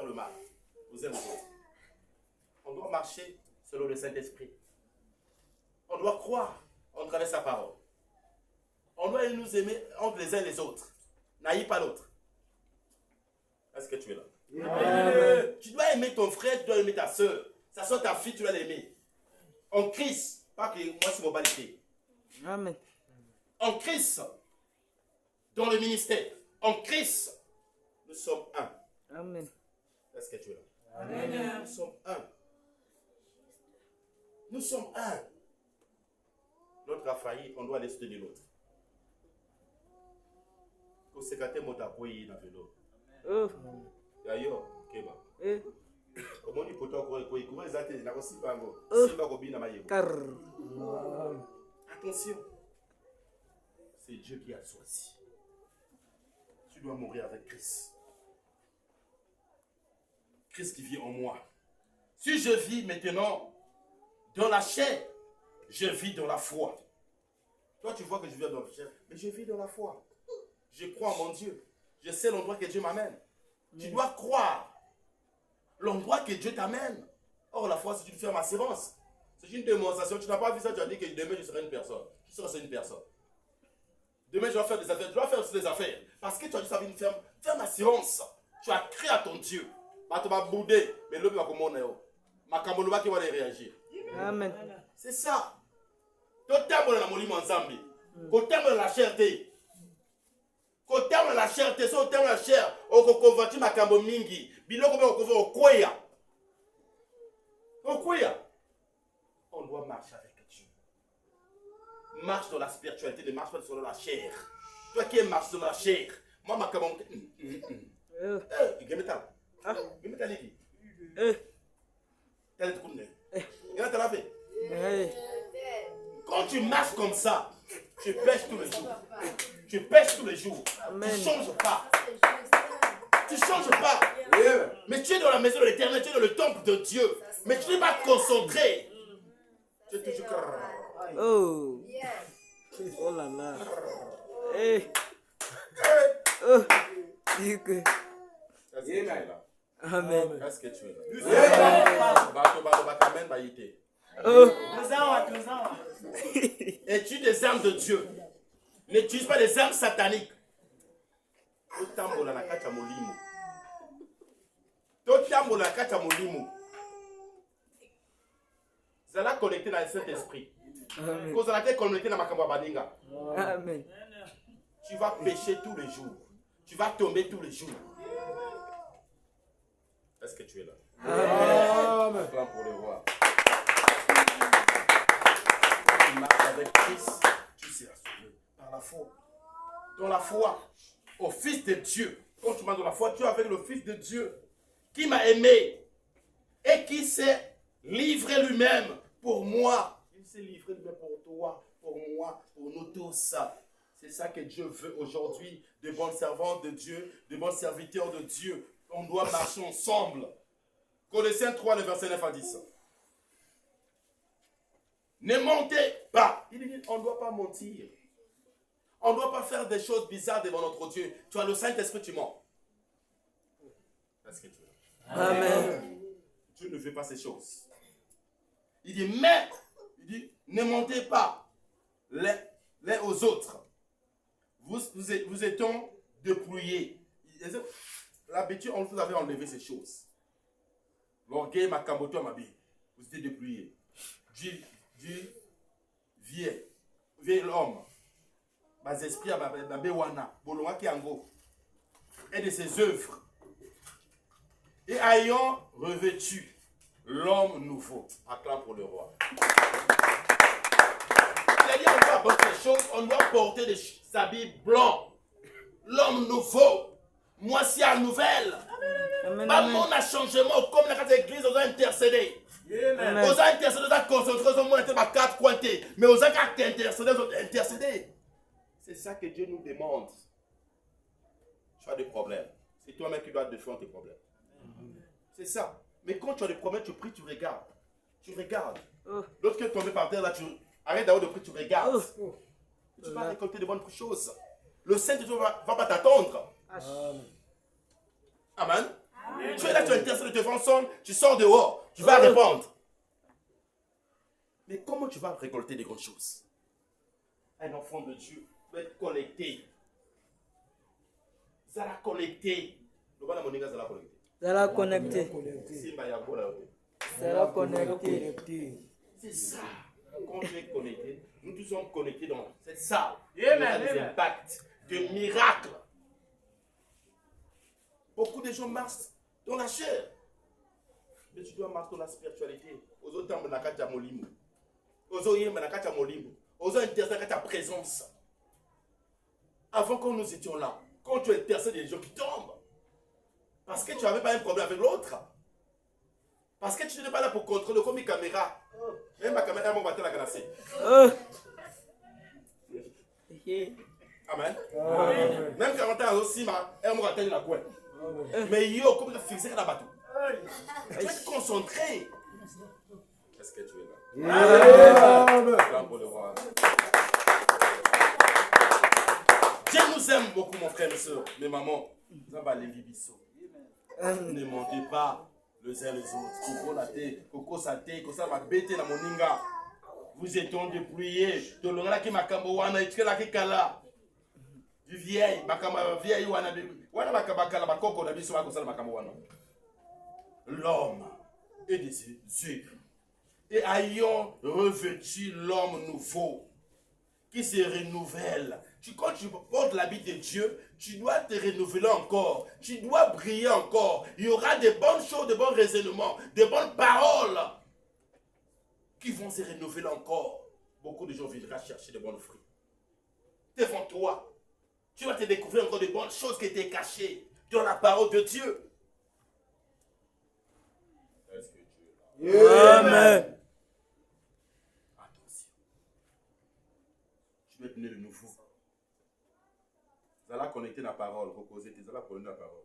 le mal. Vous aimez les autres. On doit marcher selon le Saint-Esprit. On doit croire en travers sa parole. On doit nous aimer entre les uns et les autres. N'haïs pas l'autre. Est-ce que tu es là? Amen. Tu dois aimer ton frère, tu dois aimer ta soeur. Ça soit ta fille, tu dois l'aimer. En Christ, pas que moi c'est mon qualité. Amen. En Christ, dans le ministère, en Christ, nous sommes un. Amen. Est-ce que tu es là? Amen. Nous sommes un. Nous sommes un. L'autre a failli, on doit aller soutenir l'autre. Pour se gâter, mon tapouille, dans vélo. Oh. D'ailleurs, Keba. Eh. Comment il peut encore courir? Comment ils attendent? Il n'a pas si bango. Oh. Si bango bien maillot. Car. Attention. C'est Dieu qui a choisi. Tu dois mourir avec Christ. Christ qui vit en moi. Si je vis maintenant dans la chair, je vis dans la foi. Toi, tu vois que je vis dans la chair, mais je vis dans la foi. Je crois en mon Dieu. Je sais l'endroit que Dieu m'amène. Tu dois croire l'endroit que Dieu t'amène. Or, la foi, c'est une ferme assurance. C'est une démonstration. Tu n'as pas vu ça, tu as dit que demain, je serai une personne. Tu seras une personne. Demain, je vais faire des affaires. Tu dois faire aussi des affaires. Parce que tu as dit ça avec une ferme assurance. Tu as crié à ton Dieu. Tu vas bouder. Mais l'homme va commander. Ma kamoloba qui va réagir. Amen. C'est ça. Quand tu as dans la chair, quand tu as la chair, si tu as la chair, on convertit ma kambo mingi. Biloko on convertit au koya. On doit marcher avec Dieu. Marche dans la spiritualité, ne marche pas sur la chair. Toi qui marches sur la chair, moi ma kambo. Quand tu marches comme ça, tu pêches tous les jours. Tu pêches tous les jours. Amen. Tu ne changes pas. Tu ne changes pas. Mais tu es dans la maison de l'Éternel, tu es dans le temple de Dieu. Mais tu n'es pas concentré. Tu es toujours. Oh. Oh là là. Eh. Oh. Dis que. Amen. Est-ce que tu es là? Oh. Es-tu des armes de Dieu? N'utilise pas des armes sataniques. Totambola na kati ya molimo. Totambola na kati ya molimo. Zala connecté dans le Saint-Esprit. Amen. Kozala te connecté dans makambo ya baninga. Amen. Tu vas pécher tous les jours. Tu vas tomber tous les jours. Est-ce que tu es là? Amen. Acclame pour le roi. Tu marches avec Christ, tu seras sauvé par la foi. Dans la foi, au Fils de Dieu. Quand tu marches dans la foi, tu es avec le Fils de Dieu qui m'a aimé et qui s'est livré lui-même pour moi. Il s'est livré lui-même pour toi, pour moi, pour nous tous. C'est ça que Dieu veut aujourd'hui, de bons servants de Dieu, de bons serviteurs de Dieu. On doit marcher ensemble. Colossiens 3, le verset 9 à 10. Ne mentez pas. Il dit, on ne doit pas mentir. On ne doit pas faire des choses bizarres devant notre Dieu. Tu as le Saint-Esprit, tu mens. Est-ce que tu veux? Amen. Dieu ne veut pas ces choses. Il dit, mais, il dit, ne mentez pas les aux autres. Vous étant dépouillés. L'habitude, on vous avait enlevé ces choses. L'orgueil, ma camboto, ma vie. Vous étiez dépouillés. Du vieil homme. Mes esprits, ma béwana, bolonga qui ango. Et de ses œuvres. Et ayant revêtu l'homme nouveau. Acclame pour le roi. C'est-à-dire, on doit porter des choses, on doit porter des habits blancs. L'homme nouveau. Moi, c'est la nouvelle. Amen. Maman a changement comme la église, on a intercédé. Amen. On a intercédé, on a concentré, on a été ma carte cointée. Mais on a intercédé, on a intercédé. C'est ça que Dieu nous demande. Tu as des problèmes. C'est toi-même qui dois défendre tes problèmes. C'est ça. Mais quand tu as des problèmes, tu pries, tu regardes. Tu regardes. Oh. L'autre qui est tombé par terre, là, tu arrêtes d'avoir de prier, tu regardes. Oh. Tu vas récolter de bonnes choses. Le Saint-Esprit va pas t'attendre. Amen. Amen. Amen. Tu es là, tu intercèdes, te téléphone sonne, tu sors dehors, tu vas répondre. Mais comment tu vas récolter des grandes choses? Un enfant de Dieu doit être connecté. Zala connecté. Zala connecté. Zala connecté. Zala connecté. C'est ça. Quand tu es connecté, nous tous sommes connectés dans cette salle. Amen. Des impacts, de miracles. Beaucoup de gens marchent dans la chair. Mais tu dois marcher dans la spiritualité. Aux autres temps, aux autres ta présence. Avant quand nous étions là, quand tu intercèdes, il y a des gens qui tombent. Parce que tu n'avais pas un problème avec l'autre. Parce que tu n'étais pas là pour contrôler comme une caméra. Même ma caméra, elle m'a battu la glace. Amen. Même quand on est aussi, elle m'a battu la couette. Mais yo, comme tu as fixé la bateau. Tu es concentré. Est-ce que tu es là? Pour le voir. Dieu nous aime beaucoup, mon frère et soeur, mes mamans. Nous avons les bibisso. Ne mentez pas les uns les autres. Koko sate, kosa ma bête na moninga. Vous étions dépouillés. De l'on qui m'a camboana et tu la kala. Du vieil, makama vieil wana wana makabakala bakoko na biso bakosala makambo wana. L'homme est des yeux. Et ayant revêtu l'homme nouveau qui se renouvelle. Quand tu portes l'habit de Dieu, tu dois te renouveler encore. Tu dois briller encore. Il y aura de bonnes choses, de bons raisonnements, de bonnes paroles qui vont se renouveler encore. Beaucoup de gens viendront chercher de bons fruits. Devant toi, tu vas te découvrir encore de bonnes choses qui étaient cachées dans la parole de Dieu. Est-ce que tu es là? Amen. Attention. Tu dois être né de nouveau. Vous allez connecter la parole, reposer, vous allez connecter la parole.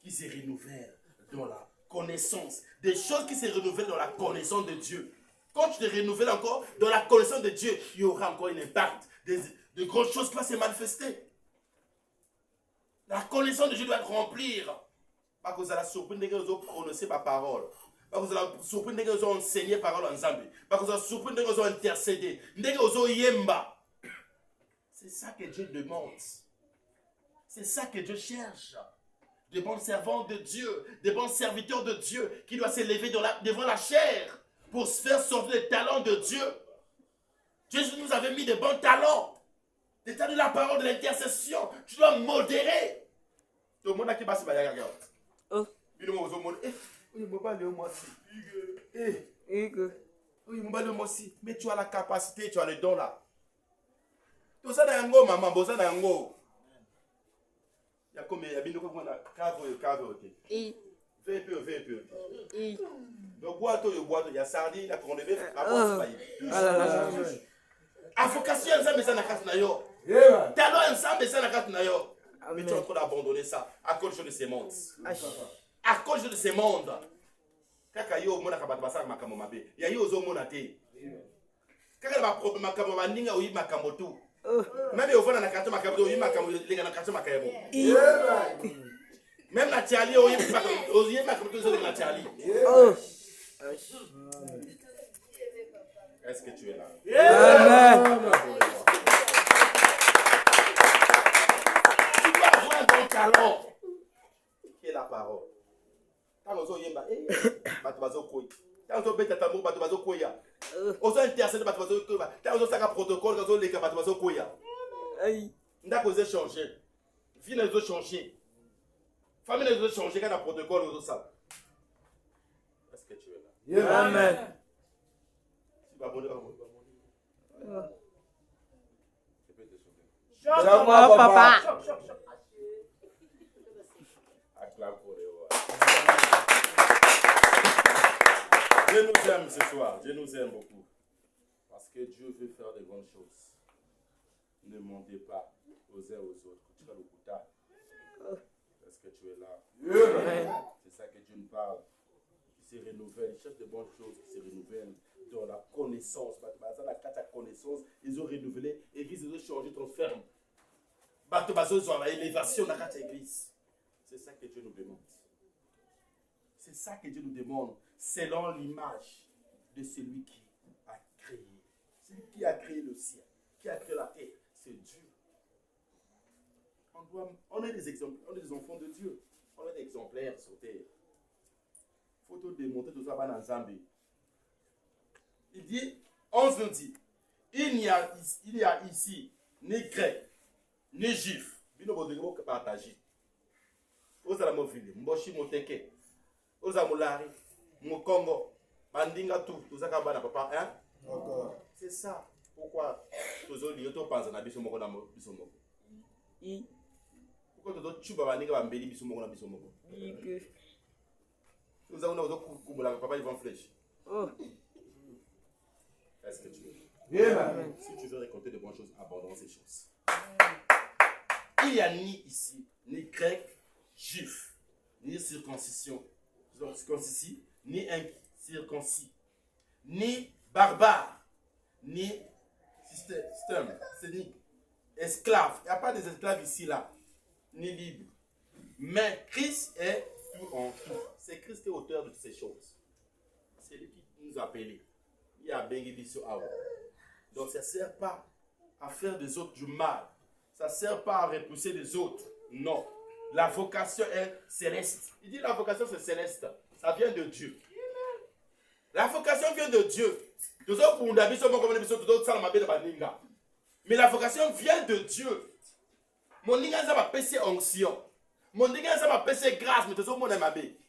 Qui se renouvelle dans la connaissance. Des choses qui se renouvellent dans la connaissance de Dieu. Quand tu te renouvelles encore dans la connaissance de Dieu, il y aura encore un impact. De grandes choses qui vont se manifester. La connaissance de Dieu doit remplir. Parce que vous allez surprendre que vous allez prononcer ma parole. Parce que vous allez surprendre que vous allez enseigner parole en Zambie. Parce que vous allez surprendre que vous allez intercéder. Que vous allez yemba. C'est ça que Dieu demande. C'est ça que Dieu cherche. Des bons servants de Dieu, des bons serviteurs de Dieu qui doivent s'élever devant la chair pour se faire sortir les talents de Dieu. Jésus nous avait mis de bons talents. Des talents de la parole, de l'intercession. Tu dois modérer. Tout le monde a qui passe par la Oh. Mais tu as la capacité, tu as le don là. Tout ça dans un maman, bosa dans un go. Il y a combien? Il y a bien de cave. Fais un peu. Le boîteau, il y a sardine, il y a cornébé, la boîte, c'est pas. Avocation ensemble ça na carte na yo. Talent ensemble ça na carte na yo. Mais tu es en train d'abandonner ça à cause de ces mondes. À cause de ces mondes. Kaka yo mona ka batba sa makambo mabe. Ya yo zo mona te. Kaka ba problème makambo ba ninga oyi makambo tu. Même yo vona na carte makambo oyi makambo linga na carte makambo. Même la Charlie oyi makambo tu zo na Charlie. Est-ce que tu es là? Amen. Tu dois avoir un bon talent. Qui est la parole? Quand on yemba, batubazo koi. Quand on beta tambo, batubazo koya. On intercède, batubazo koya. Quand on saka protocole, quand on leka, batubazo koya. Ndako ze changer. Vie les autres changer. Famille les autres changer quand on protocole aux autres ça. Est-ce que tu es là? Amen. Choque-moi, papa. Acclame pour les rois. Dieu nous aime ce soir. Dieu nous aime beaucoup. Parce que Dieu veut faire de grandes choses. Ne mentez pas aux uns aux autres. Est-ce que tu es là? C'est ça que Dieu nous parle. Qui se renouvelle. Il cherche de bonnes choses qui se renouvellent dans la connaissance. La connaissance, ils ont renouvelé. L'église, ils ont changé, transformé. Ils ont l'élévation dans l'église. C'est ça que Dieu nous demande. C'est ça que Dieu nous demande, selon l'image de celui qui a créé. Celui qui a créé le ciel, qui a créé la terre, c'est Dieu. On est des exemples, on est des enfants de Dieu. On est des exemplaires sur terre. Il faut tout démontrer tout ça dans Zambie. Il dit, 11 nous dit, il y a ici ni grec, ni juif. Bino bodego que partager. Oza la movile, mboshi moteke. Oza mulari, mukongo, bandinga tout ça kaba na papa, hein? Encore. C'est ça. Pourquoi toujours lié to panza na biso moko na biso moko. Pourquoi todo chuba bandinga bambeli biso moko na biso moko. Nous avons nos papa Yvan Flèche. Oh. Est-ce que tu veux? Amen. Si tu veux récolter de bonnes choses, abandonne ces choses. Il n'y a ni ici, ni grec, juif, ni circoncision, ni incirconcis, ni barbare, ni système, c'est ni esclave. Il n'y a pas des esclaves ici, là, ni libres. Mais Christ est tout en tout. C'est Christ qui est auteur de toutes ces choses. C'est lui qui nous a appelés. Il y a Bengibiso Awa. Donc ça ne sert pas à faire des autres du mal. Ça ne sert pas à repousser les autres. Non. La vocation est céleste. Il dit la vocation c'est céleste. Ça vient de Dieu. La vocation vient de Dieu. Mais la vocation vient de Dieu. Mon ninga ça va passer onction. Mon ninga ça va passer grâce. Mais tout le monde est mabé.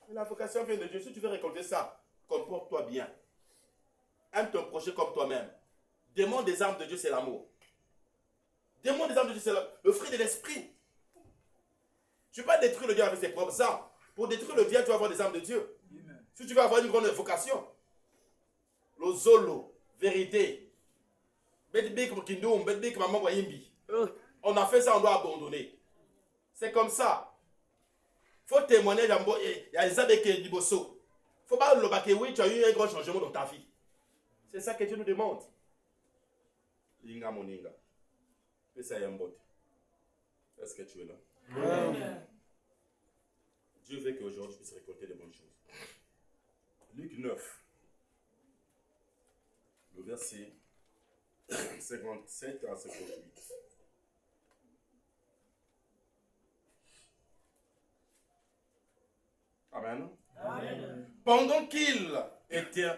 La vocation vient de Dieu. Si tu veux récolter ça, comporte-toi bien. Aime ton prochain comme toi-même. Demande des armes de Dieu, c'est l'amour. Demande des armes de Dieu, c'est le fruit de l'esprit. Tu ne peux pas détruire le diable avec ses propres armes. Pour détruire le diable, tu vas avoir des armes de Dieu. Amen. Si tu veux avoir une grande vocation, le zolo, vérité, on a fait ça, on doit abandonner. C'est comme ça. Il faut témoigner, il y a des amis qui disent, il ne faut pas le baquer, oui, tu as eu un grand changement dans ta vie. C'est ça que Dieu nous demande. Linga moninga. Est-ce que tu es là? Amen. Dieu veut qu'aujourd'hui tu puisses récolter de bonnes choses. Luc 9, le verset 57 à 58. Amen. Amen. Pendant qu'il était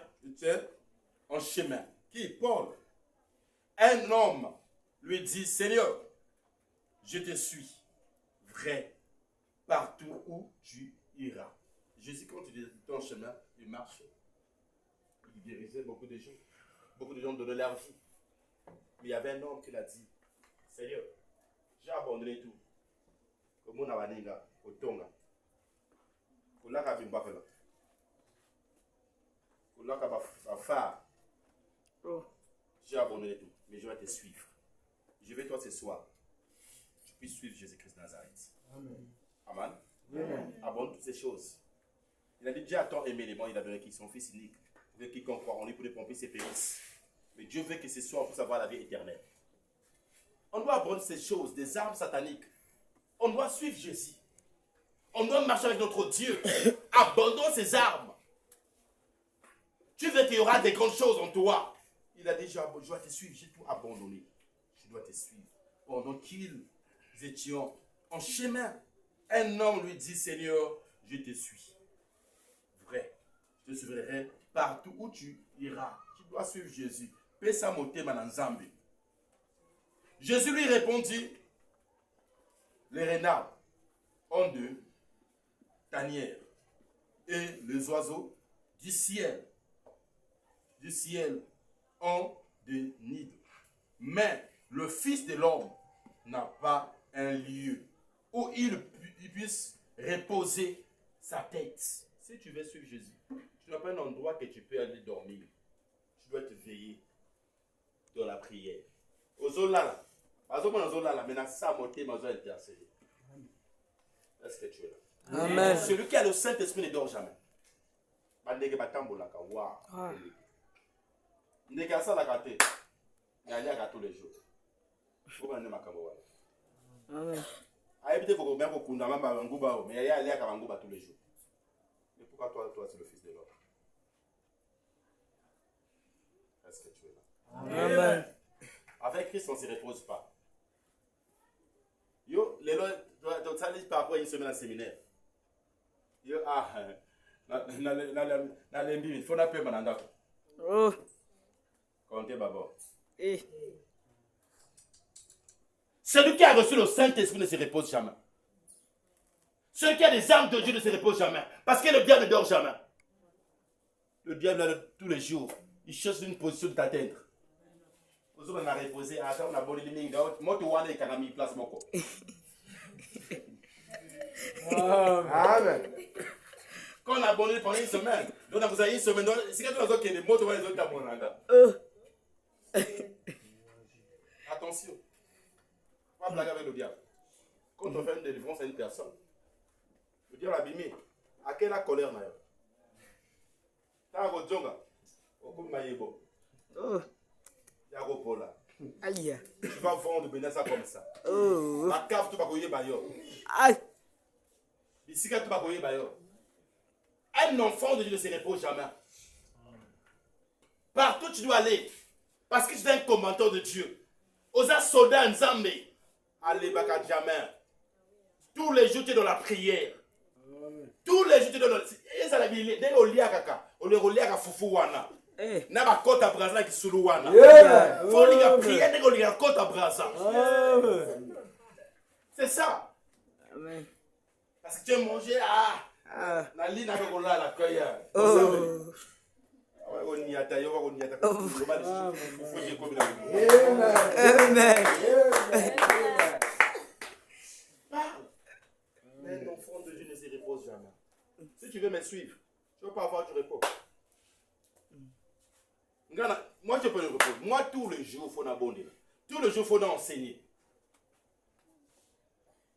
en chemin, qui Paul, un homme lui dit, Seigneur, je te suis, vrai, partout où tu iras. Jésus, quand il était en chemin, il marchait. Il guérissait beaucoup de gens. Beaucoup de gens donnaient leur vie. Mais il y avait un homme qui l'a dit, Seigneur, j'ai abandonné tout. Comme on a dit, au Tonga. J'ai abandonné tout, mais je vais te suivre. Je vais toi ce soir. Tu puisses suivre Jésus-Christ de Nazareth. Amen. Amen. Amen. Abandonne toutes ces choses. Il a dit Dieu a tant aimé les morts, il a donné son fils unique. Il veut quiconque croit en lui pour les pomper ses périsses. Mais Dieu veut que ce soir on puisse avoir la vie éternelle. On doit abandonner ces choses, des armes sataniques. On doit suivre Jésus. On doit marcher avec notre Dieu. Abandonne ces armes. Tu veux qu'il y aura des grandes choses en toi. Il a dit, je dois te suivre, j'ai tout abandonné. Je dois te suivre. Pendant qu'ils étaient en chemin, un homme lui dit, Seigneur, je te suis. Vrai, je te suivrai partout où tu iras. Tu dois suivre Jésus. Pesa motema na Nzambe. Jésus lui répondit, les renards ont deux tanières et les oiseaux du ciel ont des nids. Mais le Fils de l'homme n'a pas un lieu où il puisse reposer sa tête. Si tu veux suivre Jésus, tu n'as pas un endroit que tu peux aller dormir. Tu dois te veiller dans la prière. Est-ce que tu es là? Amen. Celui qui a le Saint-Esprit ne dort jamais. Amen. Peut-être qu'il faut bien qu'on condamne Bangouba, mais il y a Kabangouba tous les jours. Mais pourquoi toi, c'est le fils de l'homme? Est-ce que tu es là? Amen. Avec Christ, on ne se repose pas. Yo, les lois, tu as dit par rapport à une semaine à séminaire. Yo, il faut n'appeler Mananda. Oh. Comptez d'abord. Eh. Celui qui a reçu le Saint-Esprit ne se repose jamais. Celui qui a des armes de Dieu ne se repose jamais. Parce que le diable ne dort jamais. Le diable, là, tous les jours, il cherche une position de t'atteindre. On a reposé, on a bolé les lignes. Moi, tu vois, il y a mis place. Amen. Quand on a abonné pendant une semaine, donc vous avez une semaine, c'est quand on a dit que les mots devant les autres abonnés. Attention. Pas blaguer avec le diable. Quand on fait une délivrance à une personne, le diable abîmé, à quelle la colère n'a pas? T'as un rodjonga, au coup de maïebo, Oh. y'a un pola. Aïe. Tu vas vendre de ça comme ça. Oh. La cave, tu vas couiller bayo. Aïe. Ici, tu vas couiller bayo. Un enfant de Dieu ne se repose jamais. Partout tu dois aller. Parce que tu es un commandant de Dieu. Aux soldats Nzambe. Allez, baka jamais. Tous les jours, tu es dans la prière. Tous les jours, tu es dans la prière. Dès qu'on lit à kaka, on le relie à foufou wana. Eh. Na ba kota braza qui sulu wana. Amen. Faut lire la prière dès qu'on lit à kota braza. Amen. C'est ça. Amen. Parce que tu as mangé Ah. na ligne avec la cueille. Oh. On y a taillé, on y a taillé. Amen. Parle. Mais un enfant de Dieu ne se repose jamais. Si tu veux me suivre, tu ne vas pas avoir du repos. Moi, je peux le repos. Moi, tous les jours, il faut abonder. Tous les jours, il faut enseigner.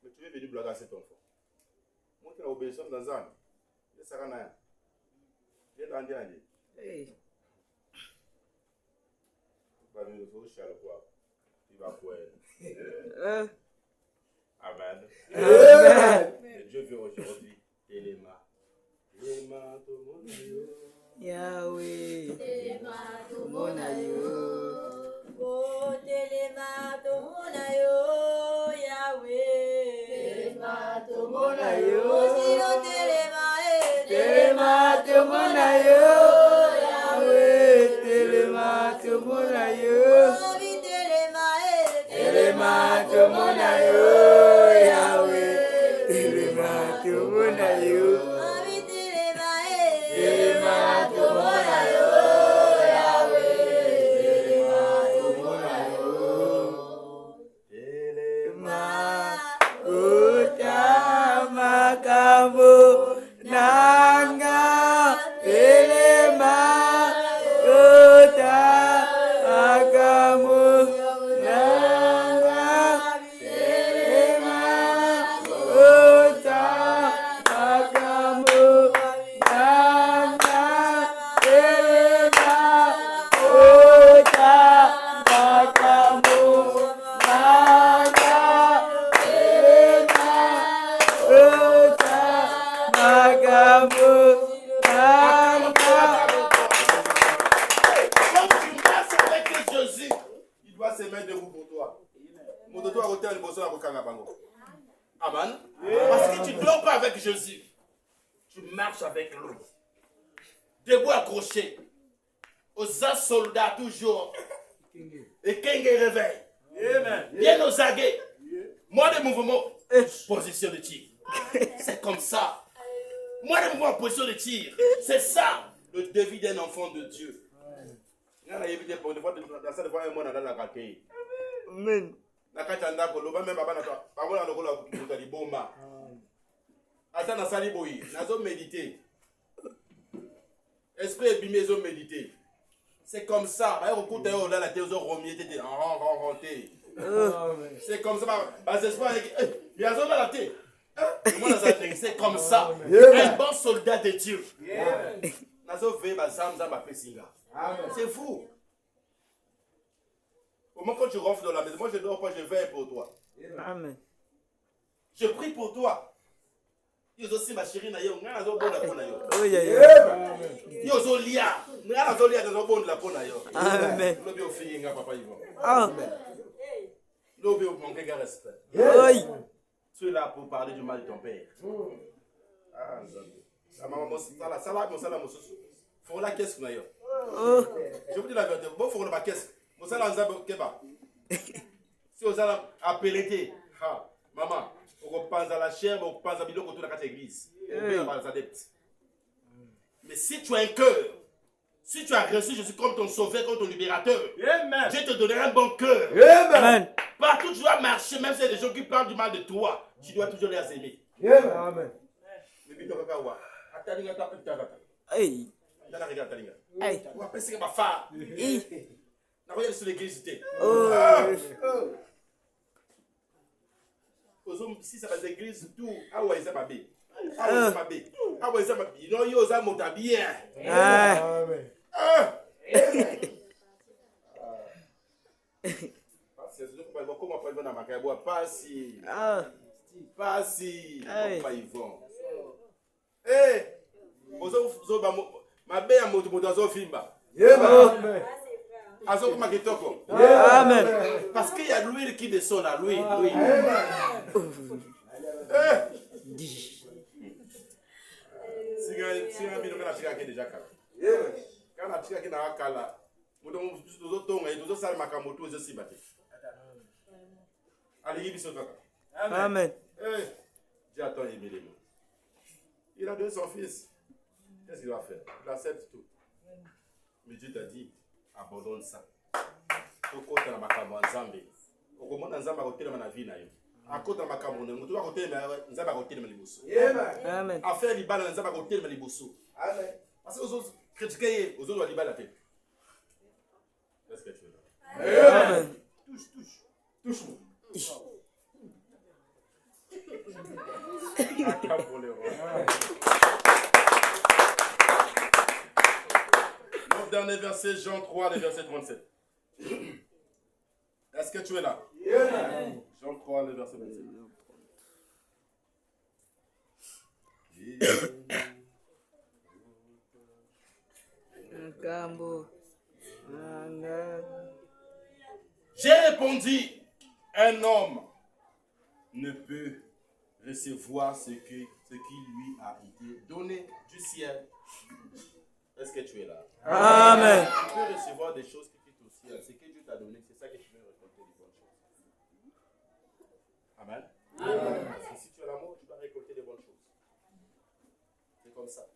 Mais tu es venu blaguer à cet enfant. Moi, tu as obéissance dans un. Il y a ça. Il y a un. Eh. Il va boire. Amen. Amen. Et Dieu veut aujourd'hui Téléma. Téléma, tout le monde. Yahweh. Telema tomona yo. Oh, telema tomona yo, Yahweh. Telema tomona yo. Oh, sino telema, Telema tomona yo. Yahweh. Telema tomona yo. Oh, vi telema, Telema tomona yo. Yahweh. Telema tomona yo. Oh, vi telema, Telema tomona yo. Makambo nanga telema kota makambo nanga telema kota makambo nanga telema kota makambo nanga Quand tu marches avec Jésus, il doit se mettre debout pour toi. Mon dodo a retenu le bosso à Rokanga Bango. Amen. Parce que tu ne dors pas avec Jésus. Tu marches avec lui. Debout accroché. Aux soldats toujours. Et Kenge réveille. Bien aux aguets. Moi, des mouvements. Position de tir. C'est comme ça. Moi, des mouvements en position de tir. C'est ça le défi d'un enfant de Dieu. Amen. Esprit ébimé, ils ont médité. C'est comme ça. C'est comme ça. C'est comme ça. Un bon soldat de Dieu. C'est fou. Au moment quand tu rentres dans la maison, moi je dors pas, je veille pour toi. Amen. Je prie pour toi. Yo aussi ma chérie na yo, ngana zo bonda pona yo. Oui, Yo zo lia, ngana zo lia zo bonda pona yo. Amen. Lobi o fille nga papa Yvon. Amen. Lobi o manquer de respect. Oui. Tu es là pour parler du mal de ton père. Ah, ça maman ça faut la caisse na yo. Je vous dis la vérité, bon faut la caisse. Mo ça la nzambe keba. Si vous allez appeler ha maman, on pense à la chair, on pense à biloko to na kati église. Mais si tu as un cœur, si tu as reçu Jésus comme ton sauveur, comme ton libérateur, Amen. Dieu te donnera un bon cœur. Amen. Partout où tu vas marcher, même si c'est des gens qui parlent du mal de toi, tu dois toujours les aimer. Amen. Hey. Hey. Si ça va l'église, tout, ah ouais, ça va bien. Ah ouais, ça va bien. Ah ouais, ça va bien. Non, yo, ça monte bien. Amen. Pas si. Ah. Pas si. Hey. Pas Yvon. Eh! Ma belle à moto dans fimba. Amen. Azo comme kitoko. Amen. Parce qu'il y a l'huile qui descend là, l'huile. Si un bino kana chika déjà kala. Kana chika kina kala. Moto zo tonga zo sala makambo to zo sibate. Allez, biso kaka. Amen. Dieu attend Emilimo. Il a donné son fils. Qu'est-ce qu'il va faire? Il accepte tout. Mais Dieu t'a dit, abandonne ça. Okota na makambo nzambe. Okomona nzambe akotelema na vie na yo. Akota na makambo na mutu akotelema nzambe akotelema liboso. Amen. Affaire libala na nzambe akotelema liboso. Amen. Parce que aux autres critiquer aux autres libala tête. Est-ce que tu es là? Amen. Touche-moi. Notre dernier verset, Jean 3, le verset 37. Est-ce que tu es là? Jean 3, le verset 27. J'ai répondu, un homme ne peut recevoir ce qui lui a été donné du ciel. Est-ce que tu es là? Amen. Tu peux recevoir des choses qui quittent au ciel. Ce que Dieu t'a donné, c'est ça que tu veux récolter des bonnes choses. Amen. Parce que si tu as l'amour, tu dois récolter des bonnes choses. C'est comme ça.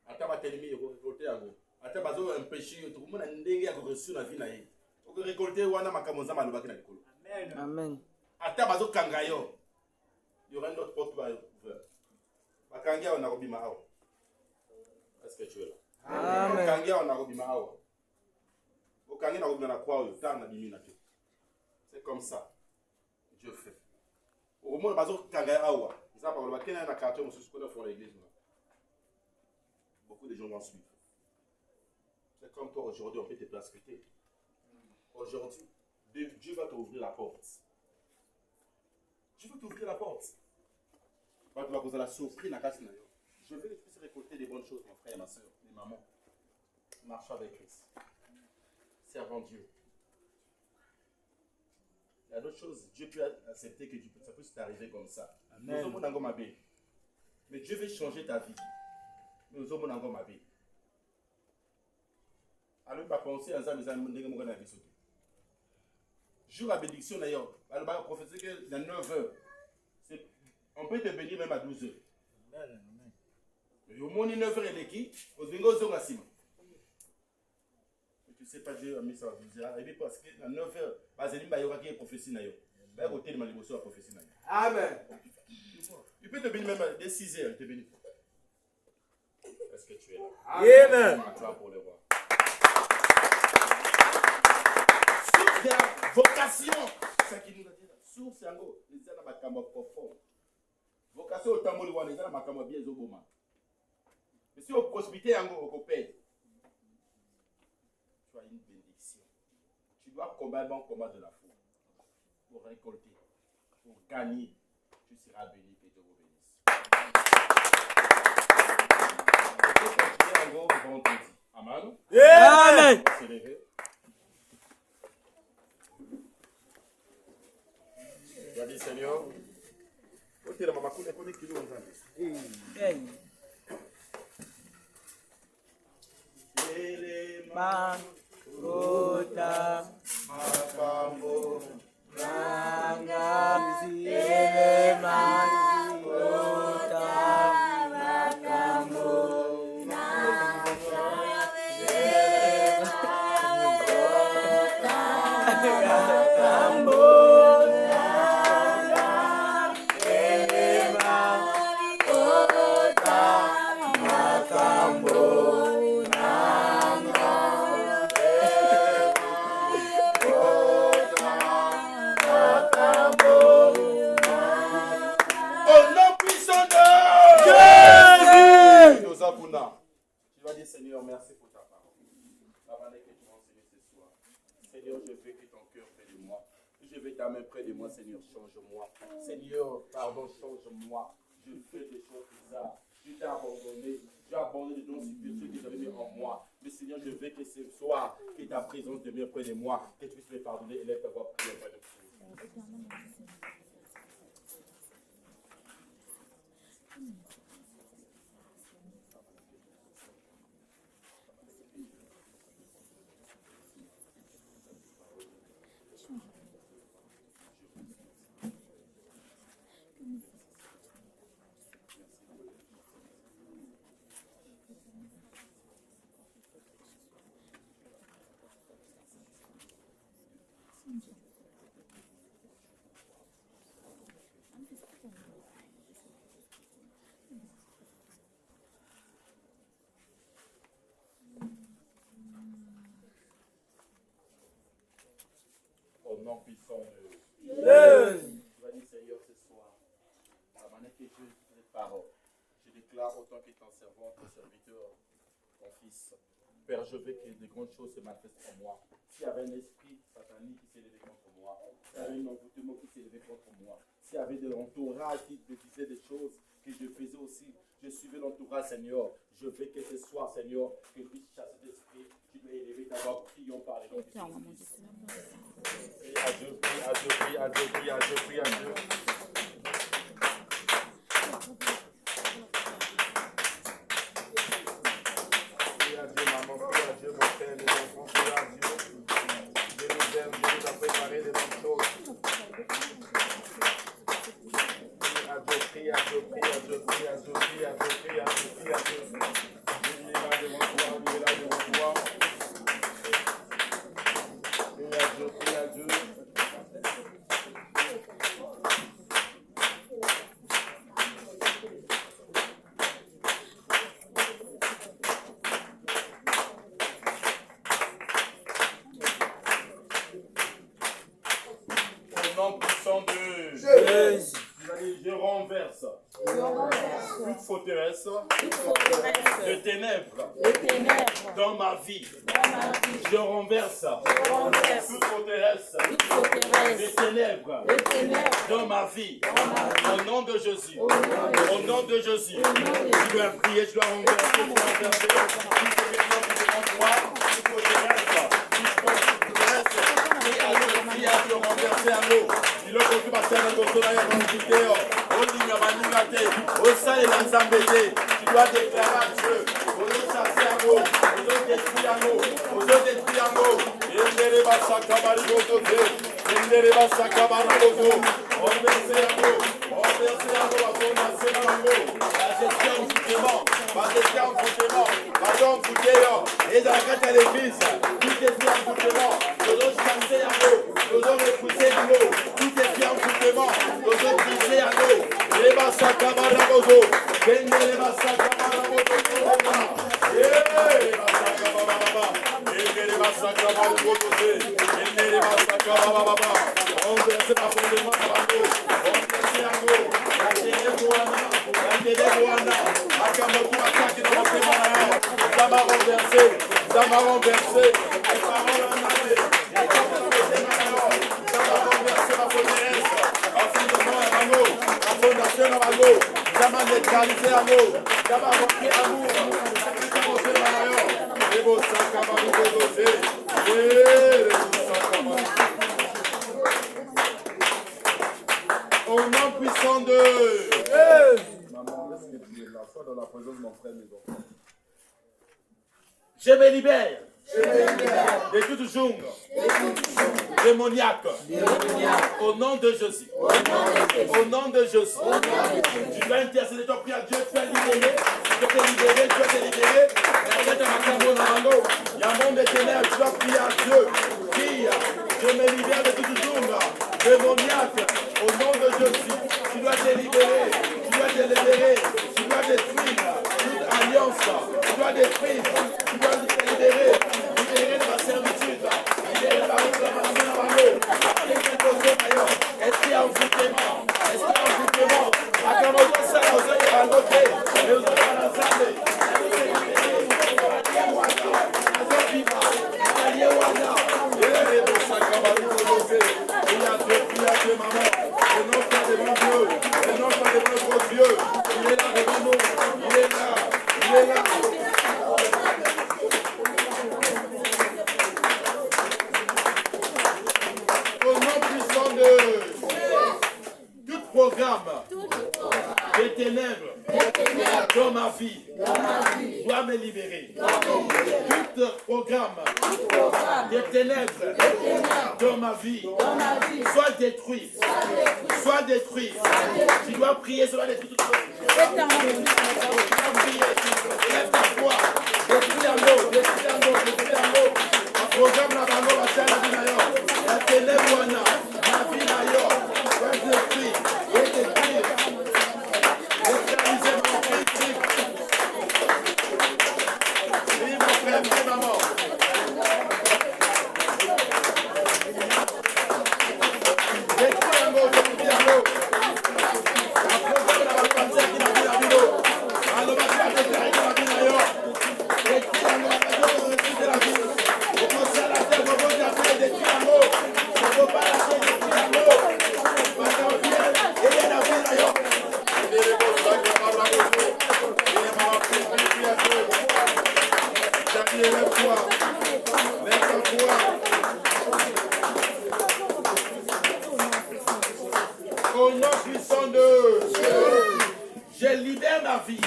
Attends, ma ennemi, il faut récolter un gros. Attends, bah, un péché, tout le monde a une dingue à reçu dans la vie. Il faut récolter wana makamonza malobaki na likolo. Amen. Attends, bah, kangayo. Il y aura une autre porte qui va ouvrir. Bakanga on a robima awa. Est-ce que tu es là? Amen. Bakanga on a robima awa. Bakanga na robima na croix au temps na bimina te. C'est comme ça. Dieu fait. Au moment bazo kanga awa. Ça par le bakena na quartier monsieur ce qu'on a fait l'église. Beaucoup de gens vont suivre. C'est comme toi aujourd'hui on peut te persécuter. Aujourd'hui, Dieu va t'ouvrir la porte. Dieu va t'ouvrir la porte. Tu vas causer la surprise. Je veux que tu puisses récolter des bonnes choses, mon frère et ma soeur, mes mamans. Marche avec Christ. Servant Dieu. Il y a d'autres choses. Dieu peut accepter que ça puisse t'arriver comme ça. Amen. Mais Dieu veut changer ta vie. Nous sommes en vie. Alors, pas penser à ça, mais ça me dit jour la bénédiction d'ailleurs, elle va prophétiser que dans 9 heures, on peut te bénir même à 12 heures. Mais au moins 9 heures et l'équipe, au bingo sont assis. Tu sais pas, Dieu a mis ça à vous dire, et parce que dans 9 heures, il y aura qui prophétie d'ailleurs. Il y a côté de ma libération à prophétie d'ailleurs. Amen. Tu peux te bénir même dès 6 heures, te bénir. Est-ce que tu es là? Amen. Pour le roi. Source de la vocation, c'est ça qui nous a dit là. Source c'est un go, les gens n'ont pas profond. Vocation au tambour de les gens n'ont pas bien zoboma. Mais si on prospérité en go, on paye. Tu as une bénédiction. Tu dois combattre bon combat de la foi pour récolter, pour gagner. tu seras béni, que Dieu vous bénisse. Je peux continuer en gros vendredi. Amen. Amen. On va se lever. Tu vas dire, Seigneur, côté de maman, côté qui nous Hey. Ma ota Makambo, nanga ele ma ota makambo au nom puissant de Jésus. Nos abonnés. Tu vas dire, Seigneur, merci pour ta parole. La manière que tu m'as enseigné ce soir. Seigneur, je veux que ton cœur près de moi. Je veux ta main près de moi, Seigneur, change-moi. Seigneur, pardon, change-moi. Je fais des choses bizarres. Je t'ai abandonné. Tu as abandonné les dons spirituels que j'avais mis en moi. Mais Seigneur, je veux que ce soir, que ta présence demeure près de moi, que tu puisses me pardonner et laisse ta voix prier auprès de toi. Au nom puissant de Jésus. Tu vas dire, Seigneur, ce soir, la manière que je dis cette parole, je déclare autant que ton servant, ton serviteur, ton fils. Père, je veux que de grandes choses se manifestent en moi. S'il y avait un esprit satanique qui s'est levé contre moi, s'il y avait un envoûtement qui s'est levé contre moi, s'il y avait de l'entourage qui me disait des choses que je faisais aussi, je suivais l'entourage, Seigneur. Je veux que ce soir, Seigneur, que tu puisses chasser l'esprit, tu dois élever ta voix, prions par les noms de Jésus. Et à Dieu, prie, à Dieu, prie, à Dieu, prie, à Dieu, prie, à Dieu. Prie à Dieu, maman, prie à Dieu, mon père, les enfants, prie à Dieu. Dieu nous aime, Dieu nous a préparé des bonnes choses. Prie à Dieu, prie à Dieu, prie à Dieu, prie à Dieu, prie à Dieu, prie à Dieu, prie à Dieu. Dieu est là devant toi, Dieu est là devant toi. Prie à Dieu, prie à Dieu. Au nom puissant de Jésus. je renverse toute forteresse de ténèbres dans ma vie. Je renverse toute forteresse de ténèbres dans ma vie. Au nom de Jésus. Au nom de Jésus. Je dois prier, je dois renverser, je dois renverser toute forteresse. Renverser à nous. Il a compris parce que tu dois déclarer à Dieu. Vous nous chassez à nous. Vous nous détruisez à nous. Vous nous détruisez à nous. Renverser à nous. Renverser à nous. La gestion du démon. La gestion du démon. Pardon, vous dites, et dans la carte à l'église, tout est bien pour le démon. Nous nous chassez à nous. Nous nous repoussez à nous. Tout est bien pour le démon. Nous nous brisez à nous. Les massacres barabozo. Venez les massacres barabozo. Les massacres bababa. Les massacres barabozo. Les massacres bababa. On verse ma fondement à nous. On verse à nous. La télé Rwanda. Akamoku attaque dans notre malade. Ça m'a renversé. Ça m'a renversé. Les paroles en allée. Les paroles en allée. Ça m'a renversé ma forteresse. Ma fondement à nous. émotion dans ma go. Ça m'a neutralisé à l'eau. Ça m'a rempli amour. Ça m'a émotion dans ma yo. Et vos sacs à ma dosé. Au nom puissant de... Maman, laisse-moi prier là. Sois dans la présence de mon frère, mes enfants. Je me libère. De toute jungle démoniaque. Au nom de Jésus. Au nom de Jésus. Tu vas intercéder, tu vas prier à Dieu, tu vas libérer. Tu vas te libérer, tu vas te libérer. Il y a un monde de ténèbres, tu vas prier à Dieu. Prie, je me libère de toute jungle démoniaque. Au nom de Jésus. Tu dois te libérer. Tu dois te libérer. Tu dois détruire toute alliance. Tu dois détruire. Tu dois te libérer. Libérer de ma servitude. Libérer de ma réclamation. Esprit envoûtement. Esprit envoûtement. Akamoto sana uzoe bangote. Uzoe banazande. Il y a Dieu, maman. Le nom pas devant Dieu. Le nom pas devant votre Dieu. Il est là devant nous. Il est là. Il est là. Au nom puissant de tout programme des ténèbres dans ma vie doit me libérer. Tout programme des ténèbres dans ma vie soit détruit. Soit détruit. Tu dois prier, ça va détruire toute chose. Tu dois prier. Lève ta foi. Détruis en l'eau. Détruis en l'eau. Détruis en l'eau. Un programme là-bas, on va faire la vie d'ailleurs. La ténèbre, la vie d'ailleurs. Doit détruire. Doit détruire. Neutraliser mon critique. Oui, mon frère, oui, maman. Détruis en l'eau. Détruis en l'eau. Un programme là-bas, on va faire qui n'a plus la vidéo. Alors, on va faire déclarer la vie d'ailleurs. Détruis en l'eau. Détruis la vie. On peut faire la terre, on peut faire détruire en l'eau. On ne peut pas lâcher détruire en l'eau. On va faire bien. Et il y a la vie d'ailleurs. Au nom puissant de je libère ma vie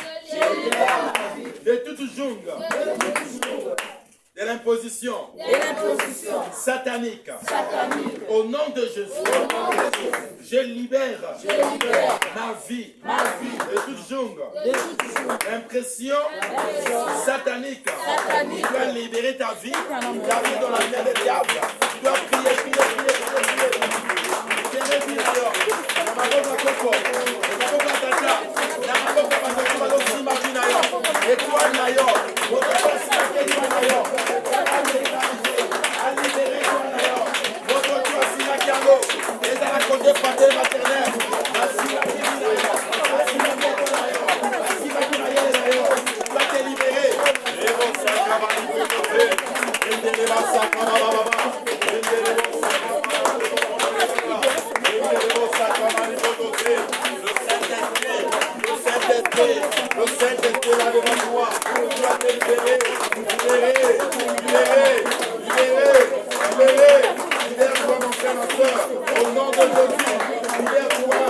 de toute jungle de l'imposition satanique. Au nom de Jésus, je libère ma vie de toute jungle. L'impression satanique. Tu dois libérer ta vie dans la main des diables. Tu dois prier, prier, prier, prier, prier. Alors, le Saint-Esprit là devant moi, tu dois te libérer, libère-toi mon frère, ma soeur, au nom de Jésus, libère-toi,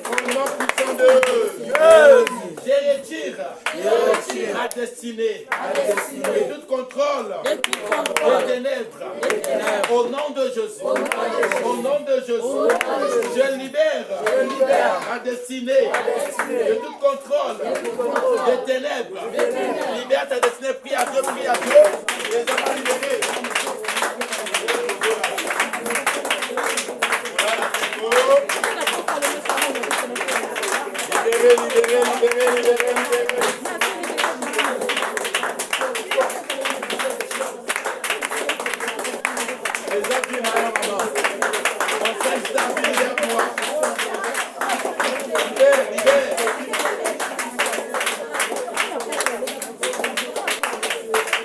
au nom puissant de je retire ma destinée et tout contrôle des ténèbres, au nom de Jésus, au nom de Jésus, je libère ma destinée de tout contrôle des ténèbres. Libère ta destinée, prie à Dieu, les hommes libérés. Libéré. Les hommes qui m'aiment, maman. On s'installe, libère-moi. Libère.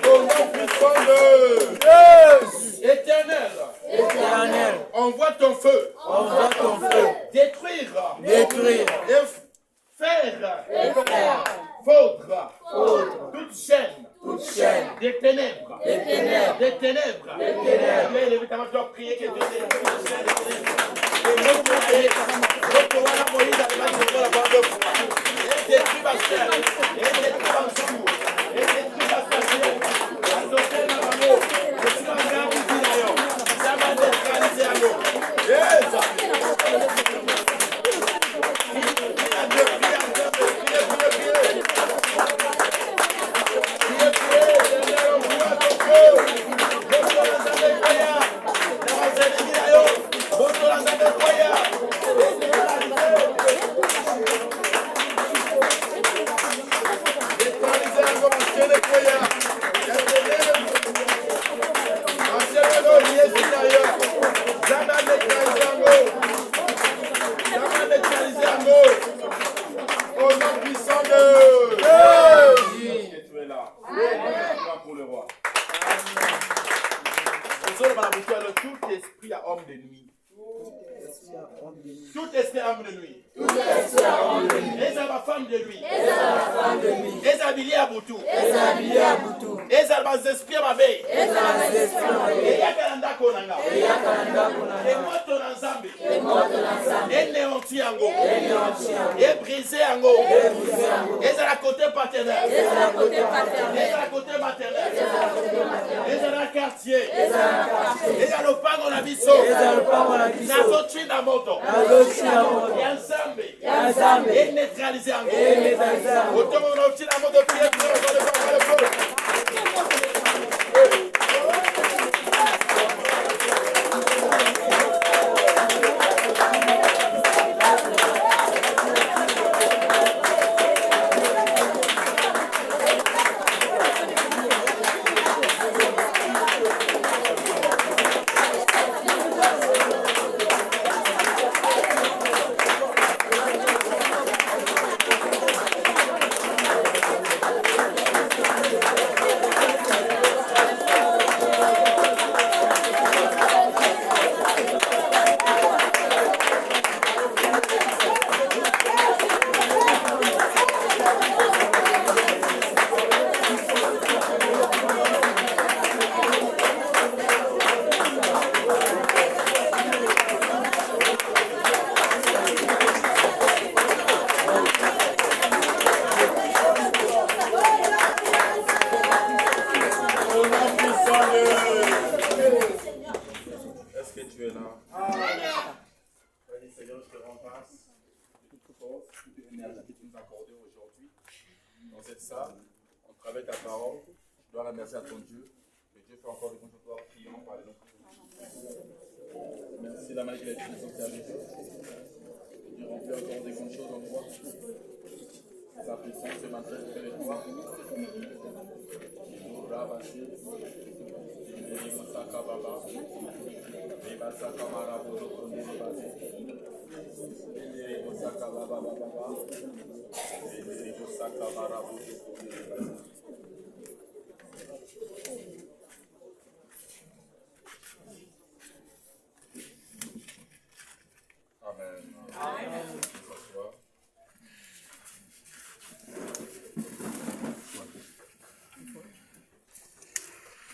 Au nom puissant de détruire, détruire, et faire faudra toute chaîne des ténèbres, des ténèbres, des ténèbres, des ténèbres. Mais évidemment, tu dois prier que Dieu détruise les chaînes des ténèbres. Et notre roi Moïse a demandé de la parole de foi. Et détruit ma chaîne, et détruit ma jour, et détruit ma chaîne. Adoptez ma maman, je suis en train de dire d'ailleurs, ça va neutraliser à l'eau. Au nom puissant de Jésus, que tu es là. Pour le roi. Tout esprit à homme de nuit. Tout esprit à homme de nuit. Les ma femme de nuit. Les habillés à Boutou. Les albans esprits à ma veille. Et Yakalanda Konanga. Et moi ton ensemble. Et néanti Ango. Et brisé Ango. Et à la côté paternel. Et à la côté maternel. Et à la quartier. Et à l'opango na biso. Nazochi na moto. Et ensemble. Et neutralisé Ango. Autant on a aussi la moto qui est dans le feu. Merci à ton Dieu. Que Dieu fait encore des choses pour toi. Prions par les noms. Merci la main qu'il a utilisée sur ta vie. Dieu remplit encore des grandes choses en toi. Sa puissance se maintient auprès de toi.